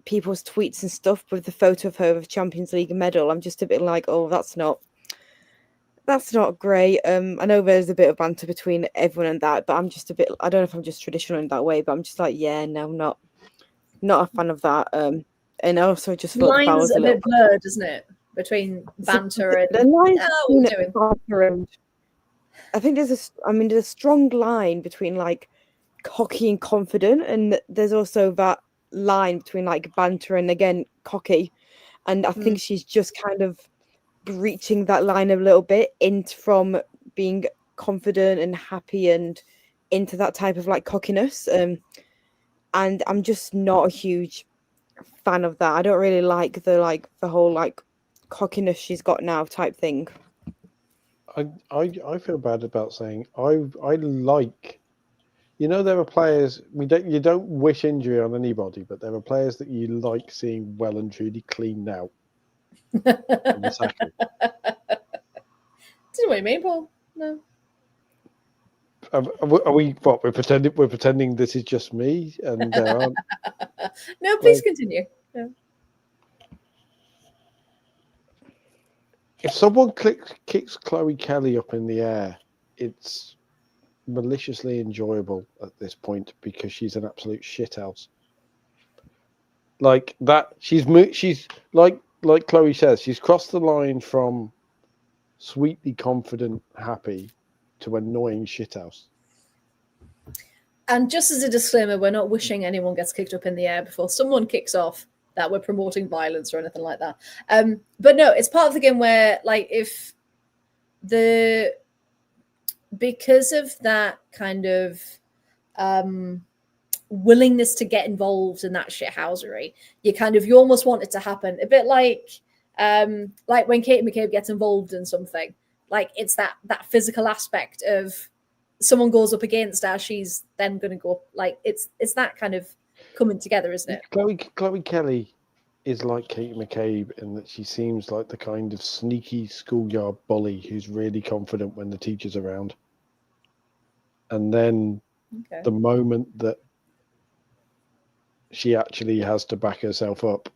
people's tweets and stuff with the photo of her with Champions League medal. I'm just a bit like, oh, that's not great. I know there's a bit of banter between everyone and that, but I'm just a bit, I don't know if I'm just traditional in that way, but I'm just like, yeah, no, not a fan of that. And I also just thought the line's a bit blurred, isn't it, between banter and the lines banter and I think there's a strong line between like cocky and confident, and there's also that line between like banter and again cocky, and I think she's just kind of breaching that line a little bit from being confident and happy and into that type of like cockiness, and I'm just not a huge fan of that. I don't really like the whole like cockiness she's got now type thing. I feel bad about saying I like. There are players you don't wish injury on anybody, but there are players that you like seeing well and truly cleaned out. Didn't what you mean, Paul? No. Are we? What we're pretending? We're pretending this is just me, and there aren't. No, please continue. Yeah. If someone kicks Chloe Kelly up in the air, it's maliciously enjoyable at this point because she's an absolute shithouse. Like that, she's like Chloe says, she's crossed the line from sweetly confident, happy to annoying shithouse. And just as a disclaimer, we're not wishing anyone gets kicked up in the air before someone kicks off that we're promoting violence or anything like that. But no, it's part of the game where, like, if because of that kind of willingness to get involved in that shithousery, you almost want it to happen. A bit like when Katie McCabe gets involved in something, like it's that physical aspect of someone goes up against her, she's then going to go, like it's that kind of coming together, isn't it? Chloe Kelly is like Katie McCabe in that she seems like the kind of sneaky schoolyard bully who's really confident when the teacher's around. And then the moment that she actually has to back herself up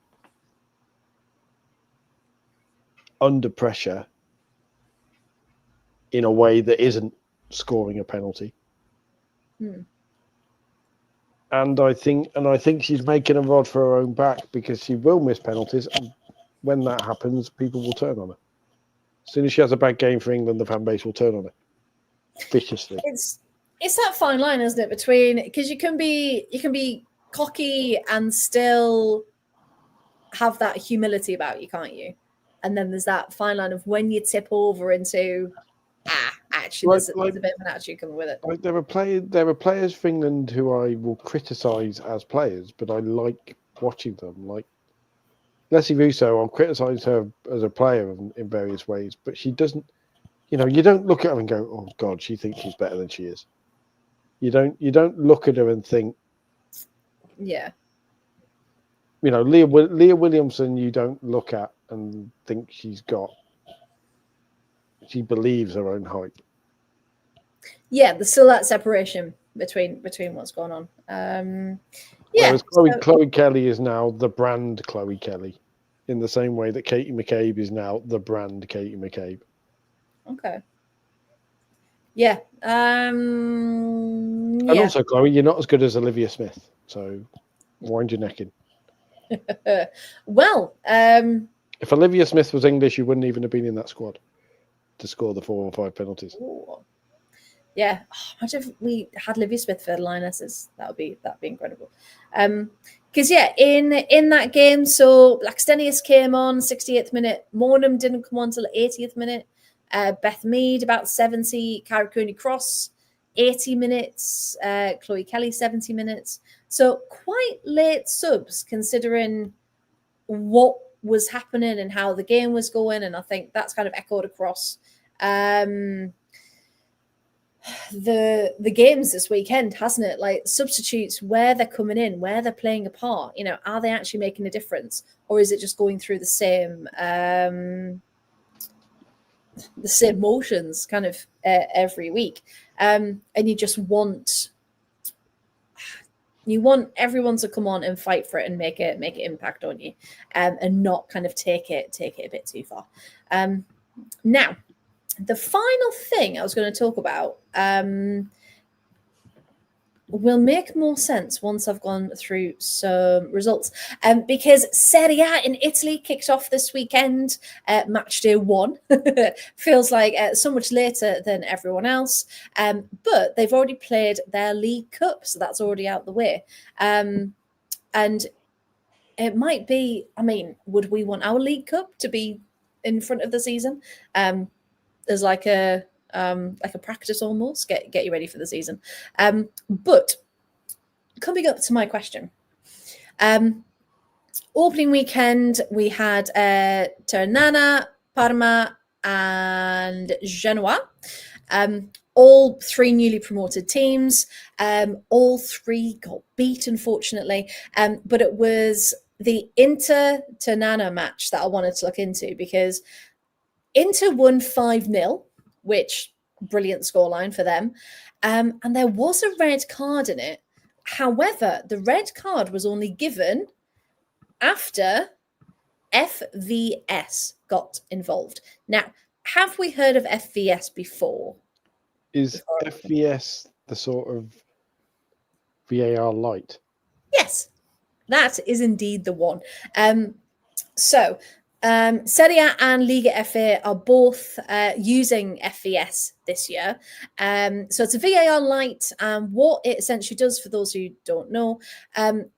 under pressure in a way that isn't scoring a penalty. And I think she's making a rod for her own back, because she will miss penalties, and when that happens, people will turn on her. As soon as she has a bad game for England, the fan base will turn on her viciously. It's that fine line, isn't it, between, because you can be cocky and still have that humility about you, can't you? And then there's that fine line of when you tip over into actually there's a bit of an attitude coming with it. Like there are players for England who I will criticise as players, but I like watching them. Like Leslie Russo, I'll criticise her as a player in various ways, but she doesn't. You don't look at her and go, "Oh God, she thinks she's better than she is." You don't look at her and think, yeah. Leah Williamson, you don't look at and think she believes her own height. Yeah, there's still that separation between what's going on. Whereas Chloe Kelly is now the brand Chloe Kelly, in the same way that Katie McCabe is now the brand Katie McCabe. Okay. Yeah. And also, Chloe, you're not as good as Olivia Smith, so wind your neck in. Well, if Olivia Smith was English, you wouldn't even have been in that squad to score the 4 or 5 penalties. Ooh. Yeah, imagine if we had Olivia Smith for the Lionesses. That'd be incredible. Because in that game, so Blackstenius came on 68th minute. Mornham didn't come on till 80th minute. Beth Mead about 70. Cara Cooney-Cross 80 minutes. Chloe Kelly 70 minutes. So quite late subs considering what was happening and how the game was going, and I think that's kind of echoed across the games this weekend, hasn't it? Like substitutes, where they're coming in, where they're playing a part. Are they actually making a difference, or is it just going through the same motions kind of every week? And you just want everyone to come on and fight for it and make it impact on you, and not kind of take it a bit too far. Now, the final thing I was going to talk about will make more sense once I've gone through some results. Because Serie A in Italy kicked off this weekend. Matchday 1 feels like so much later than everyone else. But they've already played their League Cup, so that's already out the way. And it might be, would we want our League Cup to be in front of the season? There's like a practice almost, get you ready for the season. But coming up to my question, opening weekend we had Ternana, Parma, and Genoa. All 3 newly promoted teams. All 3 got beat, unfortunately. But it was the Inter-Ternana match that I wanted to look into, because Inter won 5-0, which brilliant scoreline for them. And there was a red card in it. However, the red card was only given after FVS got involved. Now, have we heard of FVS before? Is FVS the sort of VAR light? Yes, that is indeed the one. Serie A and Liga FA are both using FVS this year. So it's a VAR light. What it essentially does, for those who don't know,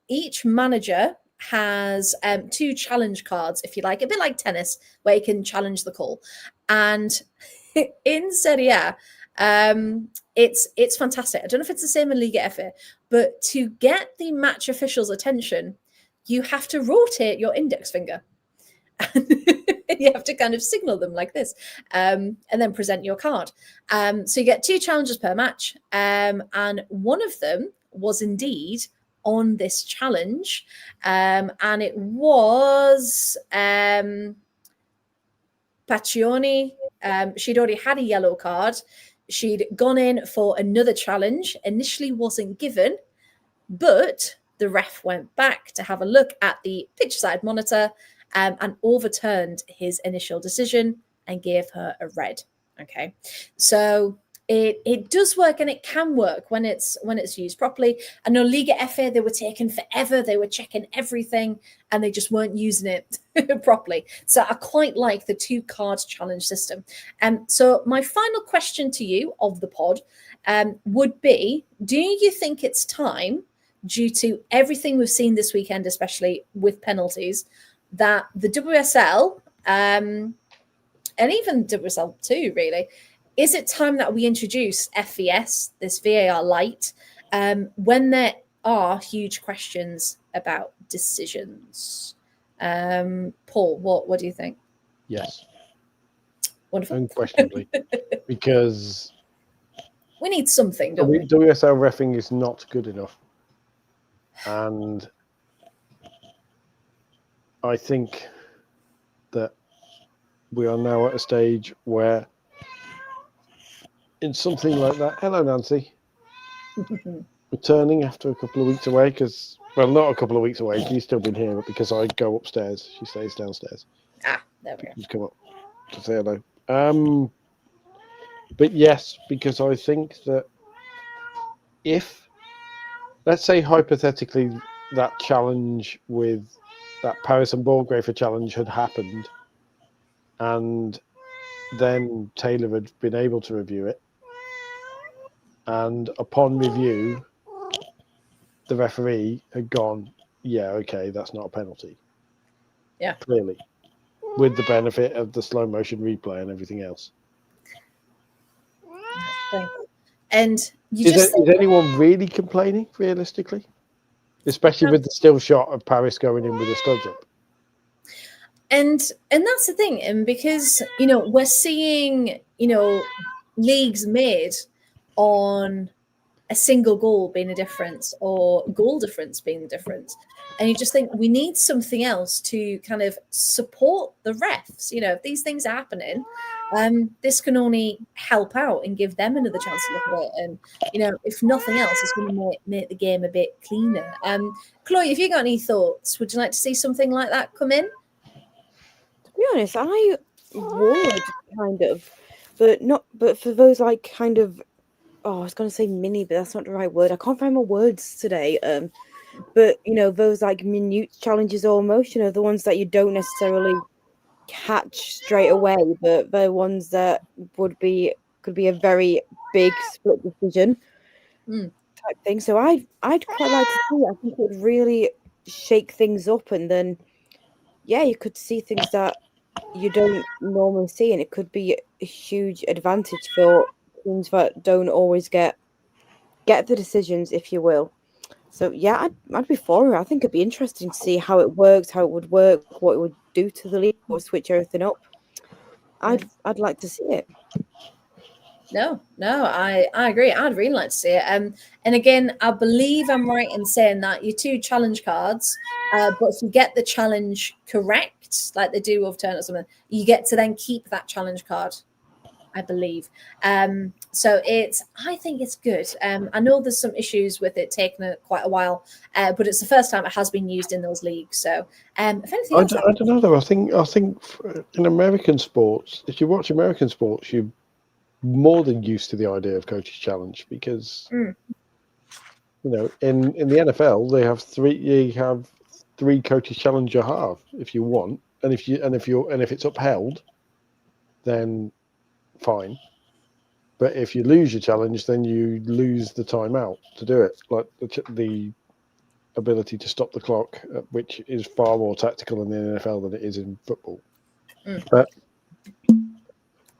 each manager has 2 challenge cards, if you like, a bit like tennis, where you can challenge the call. And in Serie A, it's fantastic. I don't know if it's the same in Liga FA, but to get the match official's attention, you have to rotate your index finger. You have to kind of signal them like this, and then present your card. So you get 2 challenges per match, and one of them was indeed on this challenge, and it was Pacioni. She'd already had a yellow card. She'd gone in for another challenge, initially wasn't given, but the ref went back to have a look at the pitch side monitor, and overturned his initial decision and gave her a red. Okay, so it does work, and it can work when it's used properly. I know Liga FA, they were taking forever. They were checking everything, and they just weren't using it properly. So I quite like the 2 cards challenge system. So my final question to you of the pod would be: do you think it's time, due to everything we've seen this weekend, especially with penalties, that the WSL and even WSL2, really, is it time that we introduce FVS, this VAR light, when there are huge questions about decisions? Paul, what do you think? Yes. Wonderful. Unquestionably. Because we need something, don't we? WSL reffing is not good enough. And I think that we are now at a stage where, in something like that, hello Nancy, returning after a couple of weeks away, because, well, not a couple of weeks away, she's still been here, but because I go upstairs, she stays downstairs. There we go. Just come up to say hello. But yes, because I think that if, let's say hypothetically, that challenge with that Paris and Ballgrafer challenge had happened, and then Taylor had been able to review it, and upon review, the referee had gone, yeah, okay, that's not a penalty. Yeah. Clearly. With the benefit of the slow motion replay and everything else. And is anyone really complaining, realistically? Especially with the still shot of Paris going in with a studs up. And that's the thing, and because we're seeing leagues made on a single goal being a difference, or goal difference being the difference, and you just think we need something else to kind of support the refs. If these things are happening, this can only help out and give them another chance to look at it. And if nothing else, it's going to make the game a bit cleaner. Chloe, have you got any thoughts? Would you like to see something like that come in? To be honest, I would kind of, but for those like kind of, I was going to say mini, but that's not the right word. I can't find my words today. But those like minute challenges almost, the ones that you don't necessarily catch straight away, but the ones that could be a very big split decision type thing. So I'd quite like to see it. I think it would really shake things up, and then you could see things that you don't normally see, and it could be a huge advantage for teams that don't always get the decisions, if you will. So I'd be for it. I think it'd be interesting to see how it works, how it would work, what it would do to the league, or switch everything up. I'd like to see it. No, I agree. I'd really like to see it. And again, I believe I'm right in saying that your 2 challenge cards, but if you get the challenge correct, like they do with turn or something, you get to then keep that challenge card, I believe. So I think it's good. I know there's some issues with it taking quite a while, but it's the first time it has been used in those leagues. So if anything else, I don't know though. I think in American sports, if you watch American sports, you're more than used to the idea of coach's challenge, because in the NFL they have 3. You have 3 coaches challenge a half if you want, and if it's upheld, then fine. But if you lose your challenge, then you lose the timeout to do it, like the ability to stop the clock, which is far more tactical in the NFL than it is in football. But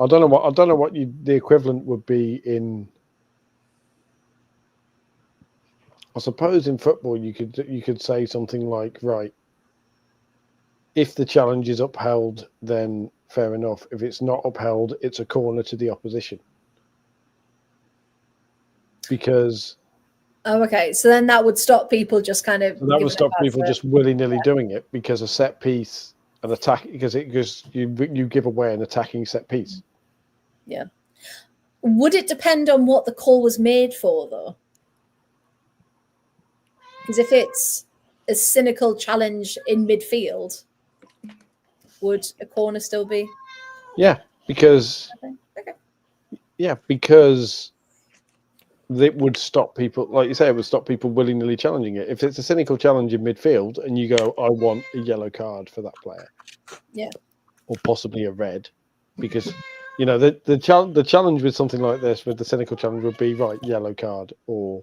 I don't know what the equivalent would be in. I suppose in football you could say something like, right, if the challenge is upheld, then fair enough. If it's not upheld, it's a corner to the opposition. Because okay. So then that would stop people just kind of. so that would stop people just willy-nilly doing it, because a set piece, an attack, because you give away an attacking set piece. Yeah. Would it depend on what the call was made for, though? Because if it's a cynical challenge in midfield, would a corner still be? Yeah, because Okay. yeah, because it would stop people, like you say, it would stop people willy-nilly challenging it. If it's a cynical challenge in midfield and you go, I want a yellow card for that player, Yeah, or possibly a red, because the challenge with something like this, with the cynical challenge, would be right, yellow card, or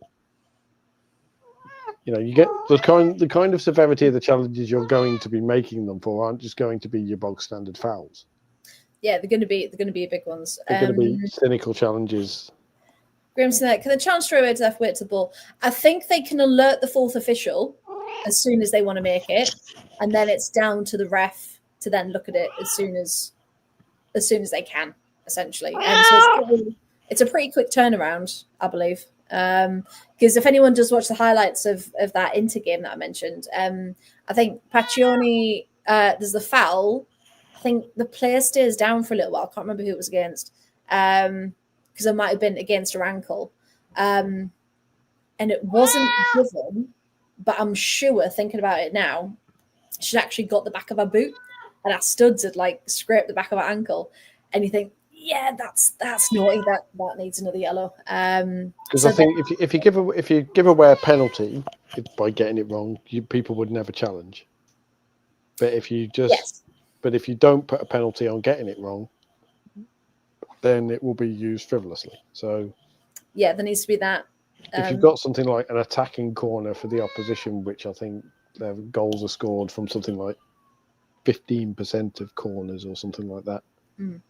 you get the kind of severity of the challenges you're going to be making them for aren't just going to be your bog standard fouls. yeah, they're going to be big ones. They're going to be cynical challenges. Grimson, can the challenge throw away to left weight to the ball? I think they can alert the fourth official as soon as they want to make it, and then it's down to the ref to then look at it as soon as they can, essentially. And so it's a pretty quick turnaround, I believe. Because if anyone does watch the highlights of that Inter game that I mentioned, I think Paccioni, there's the foul. I think the player stays down for a little while. I can't remember who it was against. Because it might have been against her ankle. And it wasn't given, but I'm sure, thinking about it now, she'd actually got the back of her boot and our studs had scraped the back of her ankle. And you think, yeah, that's naughty. That needs another yellow. Because I think if you give away a penalty by getting it wrong, people would never challenge. But if you don't put a penalty on getting it wrong, then it will be used frivolously. So yeah, there needs to be that. If you've got something like an attacking corner for the opposition, which I think their goals are scored from something like 15% of corners or something like that. Mm.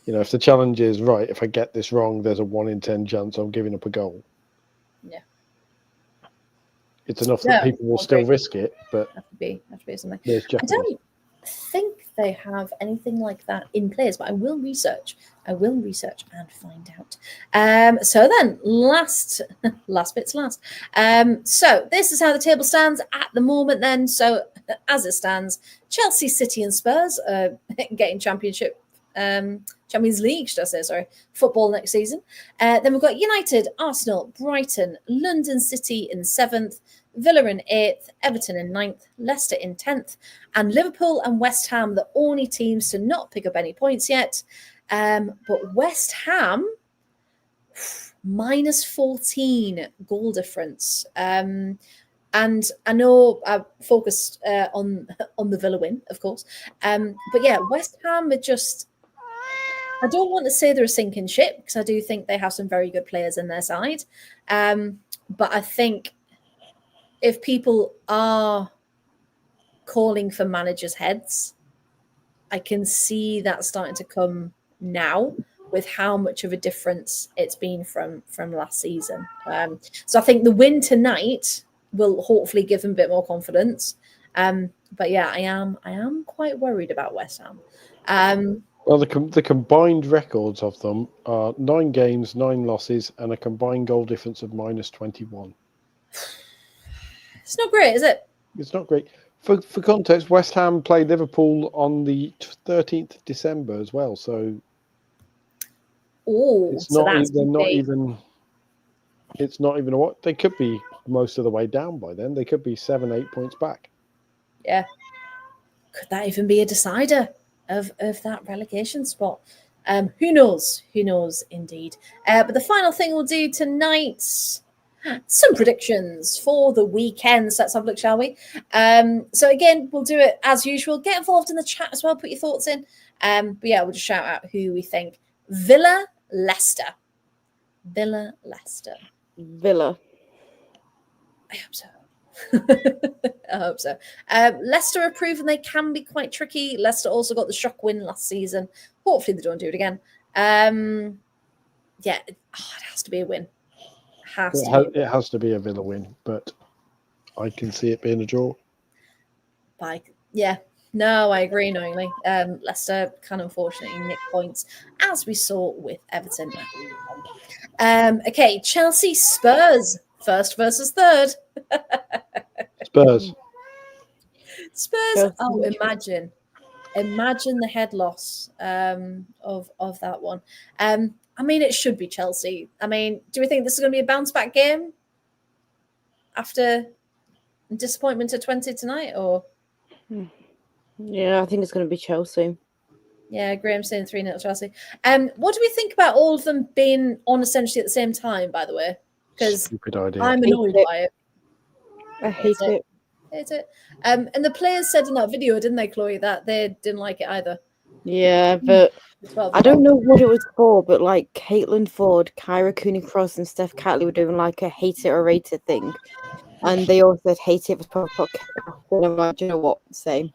If the challenge is right, if I get this wrong, there's a 1 in 10 chance I'm giving up a goal. Yeah. It's enough that people will still risk it, but have to be something. There's jeopardy. I don't think they have anything like that in place, but I will research and find out. So then, last bit's last. So this is how the table stands at the moment. Then, so as it stands, Chelsea, City, and Spurs are getting Champions League, should I say? Sorry, football next season. Then we've got United, Arsenal, Brighton, London City in 7th, Villa in 8th, Everton in 9th, Leicester in 10th, and Liverpool and West Ham, the only teams to not pick up any points yet. But West Ham, minus 14 goal difference. And I know I focused on the Villa win, of course. But yeah, West Ham are just... I don't want to say they're a sinking ship, because I do think they have some very good players in their side. But I think if people are calling for managers' heads, I can see that starting to come now with how much of a difference it's been from last season. So I think the win tonight will hopefully give them a bit more confidence. But yeah, I am quite worried about West Ham. Well, the combined records of them are 9 games, 9 losses, and a combined goal difference of minus 21. It's not great, is it? It's not great. For context, West Ham played Liverpool on the 13th of December as well, so it's not even a what they could be most of the way down by then. They could be 7-8 points back. Yeah. Could that even be a decider of that relegation spot? Who knows? Who knows indeed. But the final thing we'll do tonight, some predictions for the weekend. So let's have a look, shall we? So again, we'll do it as usual. Get involved in the chat as well. Put your thoughts in. But yeah, we'll just shout out who we think. Villa, Leicester. Villa. I hope so. I hope so. Leicester are proven they can be quite tricky. Leicester also got the shock win last season Hopefully they don't do it again. Yeah, it has to be a win. It has to be a Villa win, but I can see it being a draw. Yeah, no, I agree knowingly. Leicester can unfortunately nick points, as we saw with Everton. Okay, Chelsea Spurs, first versus third. Spurs. Oh, imagine the head loss of that one. I mean, it should be Chelsea. I mean, do we think this is going to be a bounce back game after disappointment at 20 tonight, or? Yeah, I think it's going to be Chelsea. Yeah, Graham's saying 3-0 Chelsea. What do we think about all of them being on essentially at the same time, by the way? Because stupid idea. I'm annoyed by it. I hate it. Hate it. And the players said in that video, didn't they, Chloe, that they didn't like it either? Yeah, but I don't know what it was for, but like Caitlin Ford, Kyra Cooney-Cross, and Steph Catley were doing like a hate it or rate it thing. And they all said hate it was proper. And I'm like, do you know what? Same.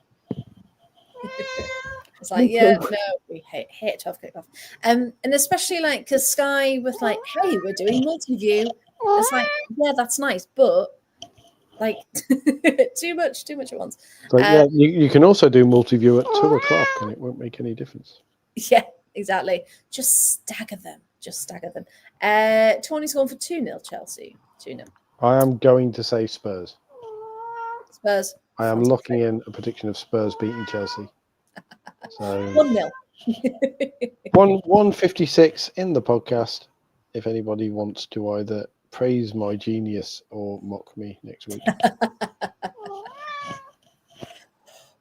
It's like, yeah, no, we hate to have kickoff. And especially like, because Sky was like, hey, we're doing multi-view. It's like, yeah, that's nice, but like too much at once. So yeah, you can also do multi-view at 2:00 and it won't make any difference. Yeah, exactly. Just stagger them. Tony's gone for 2-0 Chelsea. 2-0. I am going to say Spurs. Spurs. I am locking in a prediction of Spurs beating Chelsea. So 1-0. 156 in the podcast. If anybody wants to either praise my genius or mock me next week.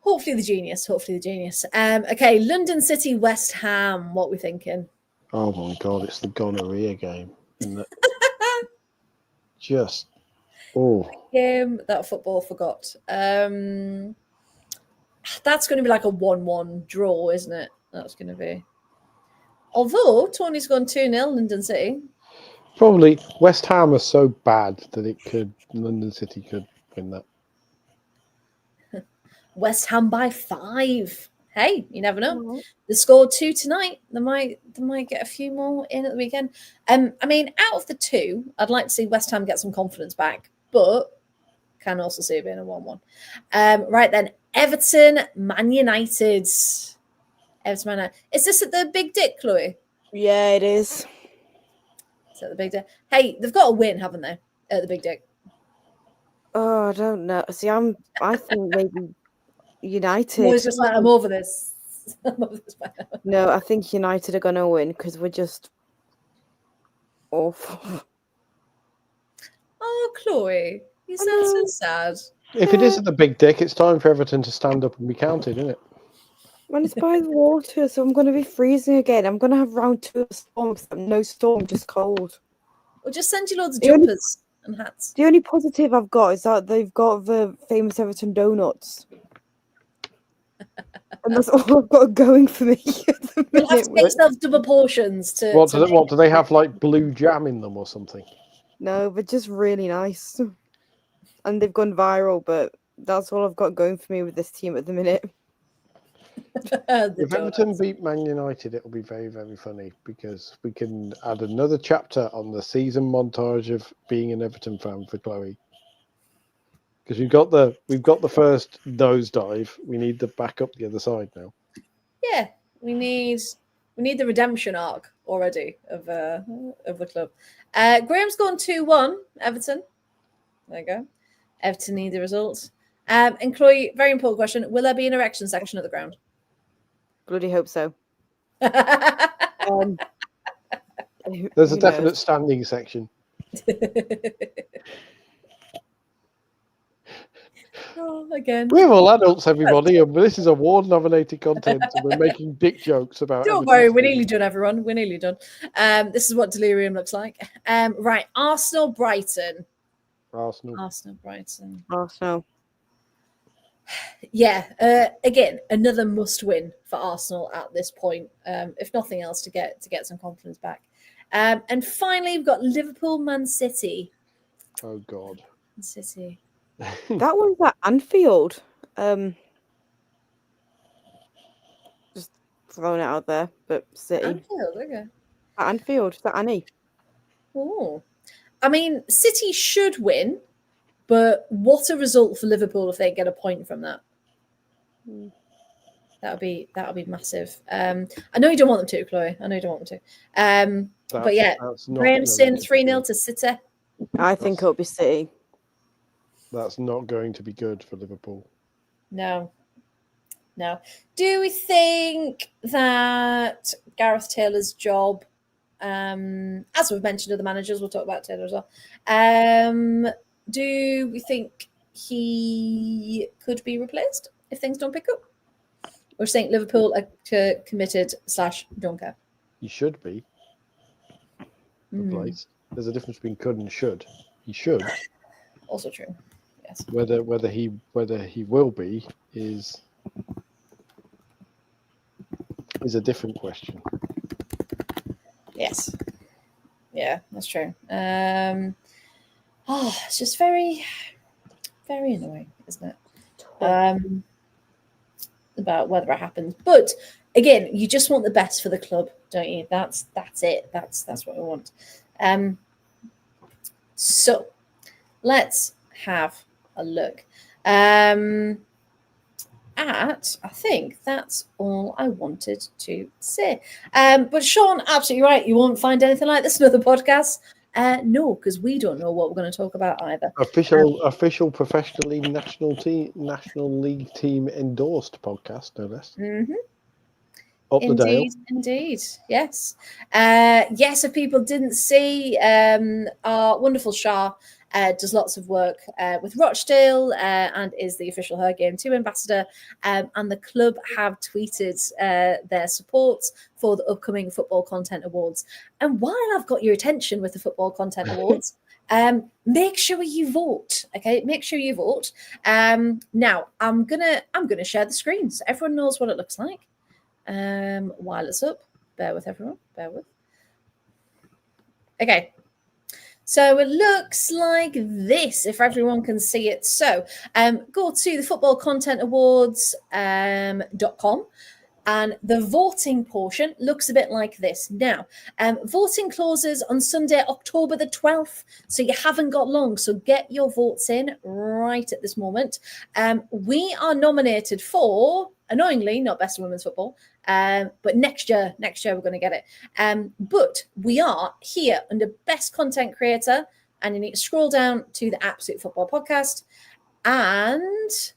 Hopefully the genius. Okay, London City, West Ham. What we thinking? Oh my God, it's the gonorrhea game. Isn't it? Just game that football forgot. That's going to be like a 1-1 draw, isn't it? That's going to be. Although Tony's gone 2-0 London City. Probably West Ham are so bad that London City could win that. West Ham by 5. Hey, you never know. They scored 2 tonight. They might get a few more in at the weekend. I mean, out of the 2, I'd like to see West Ham get some confidence back, but can also see it being a 1-1. Right then, Everton, Man United. Is this at the Big Dick, Chloe? Yeah, it is. Is that the Big Dick? Hey, they've got a win, haven't they? At the Big Dick. Oh, I don't know. See, I think maybe United. No, it's just like I'm over this. No, I think United are gonna win because we're just awful. Oh, Chloe, you sound so sad. If it isn't the Big Dick, it's time for Everton to stand up and be counted, isn't it? Man, it's by the water, so I'm going to be freezing again. I'm going to have round 2 of storm, no storm, just cold. We'll just send you loads of jumpers and hats. The only positive I've got is that they've got the famous Everton donuts. And that's all I've got going for me. You'll have to get yourself double portions to. What do they have, like blue jam in them or something? No, but just really nice. And they've gone viral, but that's all I've got going for me with this team at the minute. If Everton beat Man United, it'll be very, very funny because we can add another chapter on the season montage of being an Everton fan for Chloe. Because we've got the first nosedive. We need the back up the other side now. Yeah, we need the redemption arc already of the club. Graham's gone 2-1 Everton. There you go. Everton need the results. And Chloe, very important question: will there be an erection section at the ground? Bloody hope so. There's a definite standing section. Oh, again. We're all adults, everybody, and this is award-nominated content, and we're making dick jokes about. Don't worry, we're nearly done, everyone. We're nearly done. This is what delirium looks like. Right, Arsenal, Brighton. Arsenal, Brighton. Arsenal. Yeah, again, another must-win for Arsenal at this point, if nothing else, to get some confidence back. And finally, we've got Liverpool, Man City. Oh God, Man City. That one's at Anfield. Just throwing it out there, but City. Anfield, okay. At Anfield, is that Annie? Oh, I mean, City should win, but what a result for Liverpool if they get a point from that. That'll be massive. I know you don't want them to, Chloe. I know you don't want them to. But yeah, Grahamson 3-0 to City. I think it'll be City. That's not going to be good for Liverpool. No. Do we think that Gareth Taylor's job, as we've mentioned other managers, we'll talk about Taylor as well. Do we think he could be replaced if things don't pick up? Or think Liverpool are committed / don't care? He should be replaced. There's a difference between could and should. He should. Also true. Yes. Whether he will be is a different question. Yes. Yeah, that's true. It's just very, very annoying, isn't it? About whether it happens. But again, you just want the best for the club, don't you? That's it. That's what we want. So let's have a look. I think that's all I wanted to say. But Sean, absolutely right. You won't find anything like this in other podcasts. No, because we don't know what we're going to talk about either. Official professionally national league team endorsed podcast, no less. Mm-hmm. Up the Dale. Indeed, yes. Yes, if people didn't see, our wonderful Shah does lots of work with Rochdale and is the official Her Game 2 ambassador. And the club have tweeted their support for the upcoming Football Content Awards. And while I've got your attention with the Football Content Awards, make sure you vote. Okay, make sure you vote. Now I'm gonna share the screen so everyone knows what it looks like. While it's up, bear with everyone. Bear with. Okay. So it looks like this, if everyone can see it. So go to the footballcontentawards.com and the voting portion looks a bit like this. Now, voting closes on Sunday, October the 12th. So you haven't got long. So get your votes in right at this moment. We are nominated for, annoyingly, not Best of Women's Football, but next year we're going to get it. But we are here under Best Content Creator, and you need to scroll down to the Absolute Football Podcast and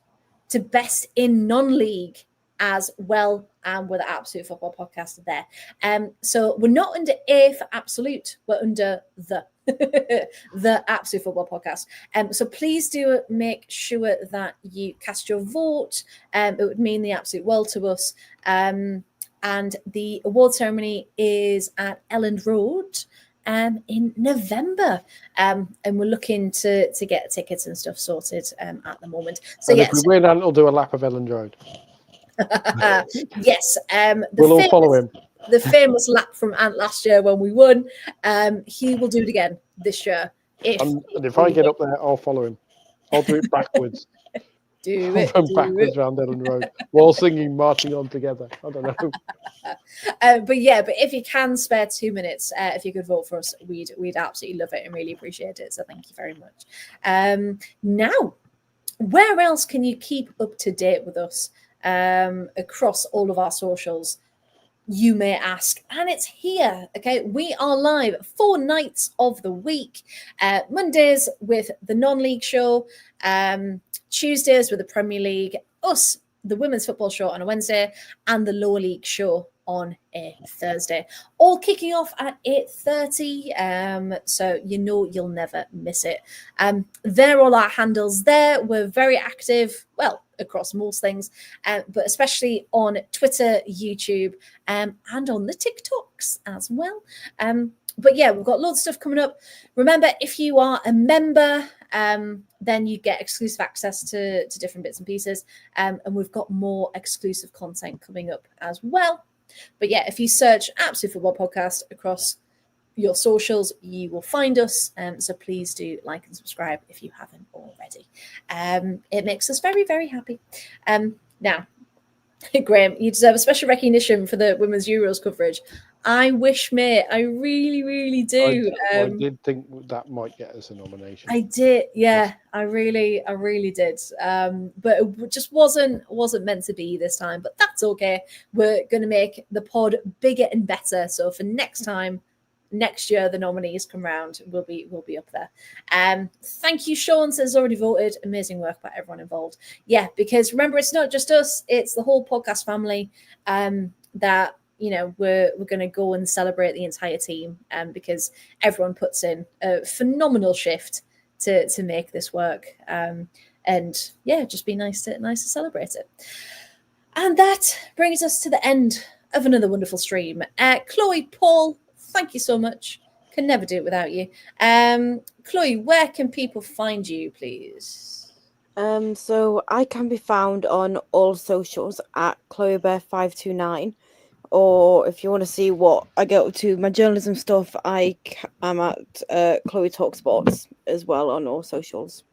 to Best in Non-League as well, and with the Absolute Football Podcast there. So we're not under A for Absolute, we're under the Absolute Football Podcast. So please do make sure that you cast your vote. It would mean the absolute world to us. And the award ceremony is at Elland Road in November. And we're looking to get tickets and stuff sorted at the moment. So if we win, Ant will do a lap of Elland Road. Yes. We'll all follow him. The famous lap from Ant last year when we won. He will do it again this year. If I get up there, I'll follow him. I'll do it backwards. Backwards around Elland Road while singing Marching On Together. I don't know. But if you can spare 2 minutes, if you could vote for us, we'd absolutely love it and really appreciate it. So thank you very much. Now, where else can you keep up to date with us across all of our socials? You may ask, and it's here. Okay, we are live 4 nights of the week. Mondays with the non-league show, Tuesdays with the Premier League, us, the women's football show on a Wednesday, and the lower league show on a Thursday. All kicking off at 8:30, so you know you'll never miss it. They're all our handles there. We're very active, well, across most things, but especially on Twitter, YouTube, and on the TikToks as well. But yeah, we've got loads of stuff coming up. Remember, if you are a member, then you get exclusive access to different bits and pieces. And we've got more exclusive content coming up as well. But yeah, if you search Absolute Football Podcast across your socials, you will find us. So please do like and subscribe if you haven't already. It makes us very, very happy. Now, Graham, you deserve a special recognition for the Women's Euros coverage. I wish, mate. I really, really do. I did think that might get us a nomination. I did, yeah. Yes. I really did. But it just wasn't meant to be this time. But that's okay. We're going to make the pod bigger and better. So for next time, next year, the nominees come round. We'll be up there. Thank you, Sean says already voted. Amazing work by everyone involved. Yeah, because remember, it's not just us; it's the whole podcast family. That we're going to go and celebrate the entire team, because everyone puts in a phenomenal shift to make this work. And yeah, just be nice to celebrate it. And that brings us to the end of another wonderful stream. Chloe, Paul, thank you so much. Can never do it without you. Chloe, where can people find you, please? So I can be found on all socials at ChloeBear529, or if you want to see what I get up to, my journalism stuff, I'm at Chloe Talk Sports as well on all socials.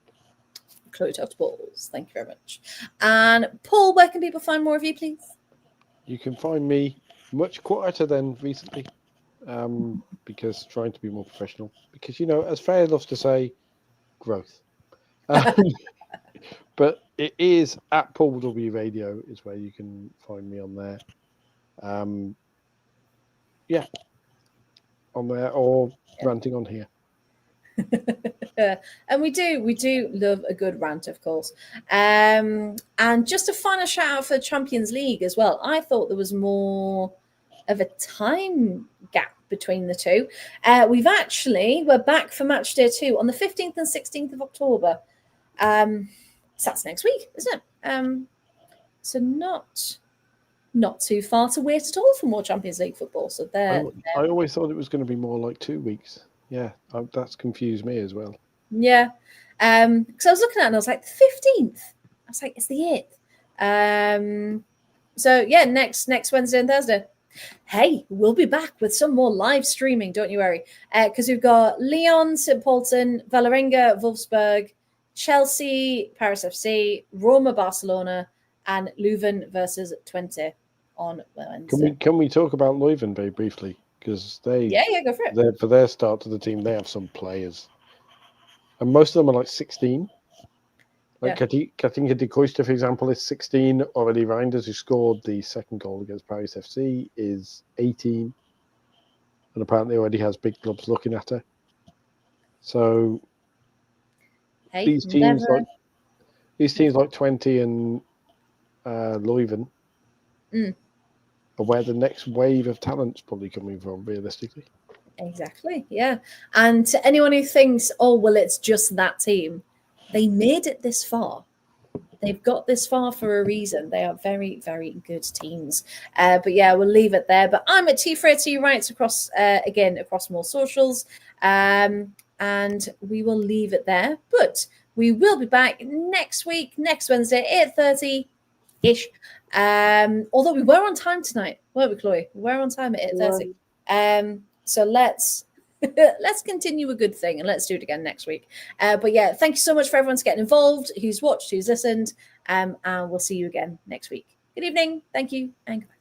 Chloe Talk Sports, thank you very much. And Paul, where can people find more of you, please? You can find me much quieter than recently, because trying to be more professional. Because as Freya loves to say, growth. But it is at Paul W Radio is where you can find me on there. Yeah, on there or ranting on here. And we do love a good rant, of course. And just a final shout out for Champions League as well. I thought there was more of a time gap between the two. We're back for Matchday 2 on the 15th and 16th of October. So that's next week, isn't it? So not too far to wait at all for more Champions League football. So there. I always thought it was going to be more like 2 weeks. Yeah, that's confused me as well. Yeah, because I was looking at it and I was like, the 15th. I was like, it's the 8th. So yeah, next Wednesday and Thursday. Hey, we'll be back with some more live streaming. Don't you worry, because we've got Lyon, St. Polten, Vålerenga, Wolfsburg, Chelsea, Paris FC, Roma, Barcelona, and Leuven versus Twente on Wednesday. Can we talk about Leuven very briefly? Because go for it. For their start to the team, they have some players, and most of them are like 16. Like Katinka de Koister, for example, is 16. Aurélie Reinders, who scored the second goal against Paris FC, is 18, and apparently already has big clubs looking at her. So these teams like 20 and Leuven are where the next wave of talent's probably coming from, realistically. Exactly, yeah. And to anyone who thinks, oh, well, it's just that team, they made it this far. They've got this far for a reason. They are very, very good teams. But yeah, we'll leave it there. But I'm at T Rights across more socials. And we will leave it there. But we will be back next week, next Wednesday, 8:30-ish. Although we were on time tonight, weren't we, Chloe? We were on time at 8:30. So let's continue a good thing and let's do it again next week. But yeah, thank you so much for everyone getting involved, who's watched, who's listened, and we'll see you again next week. Good evening. Thank you, and goodbye.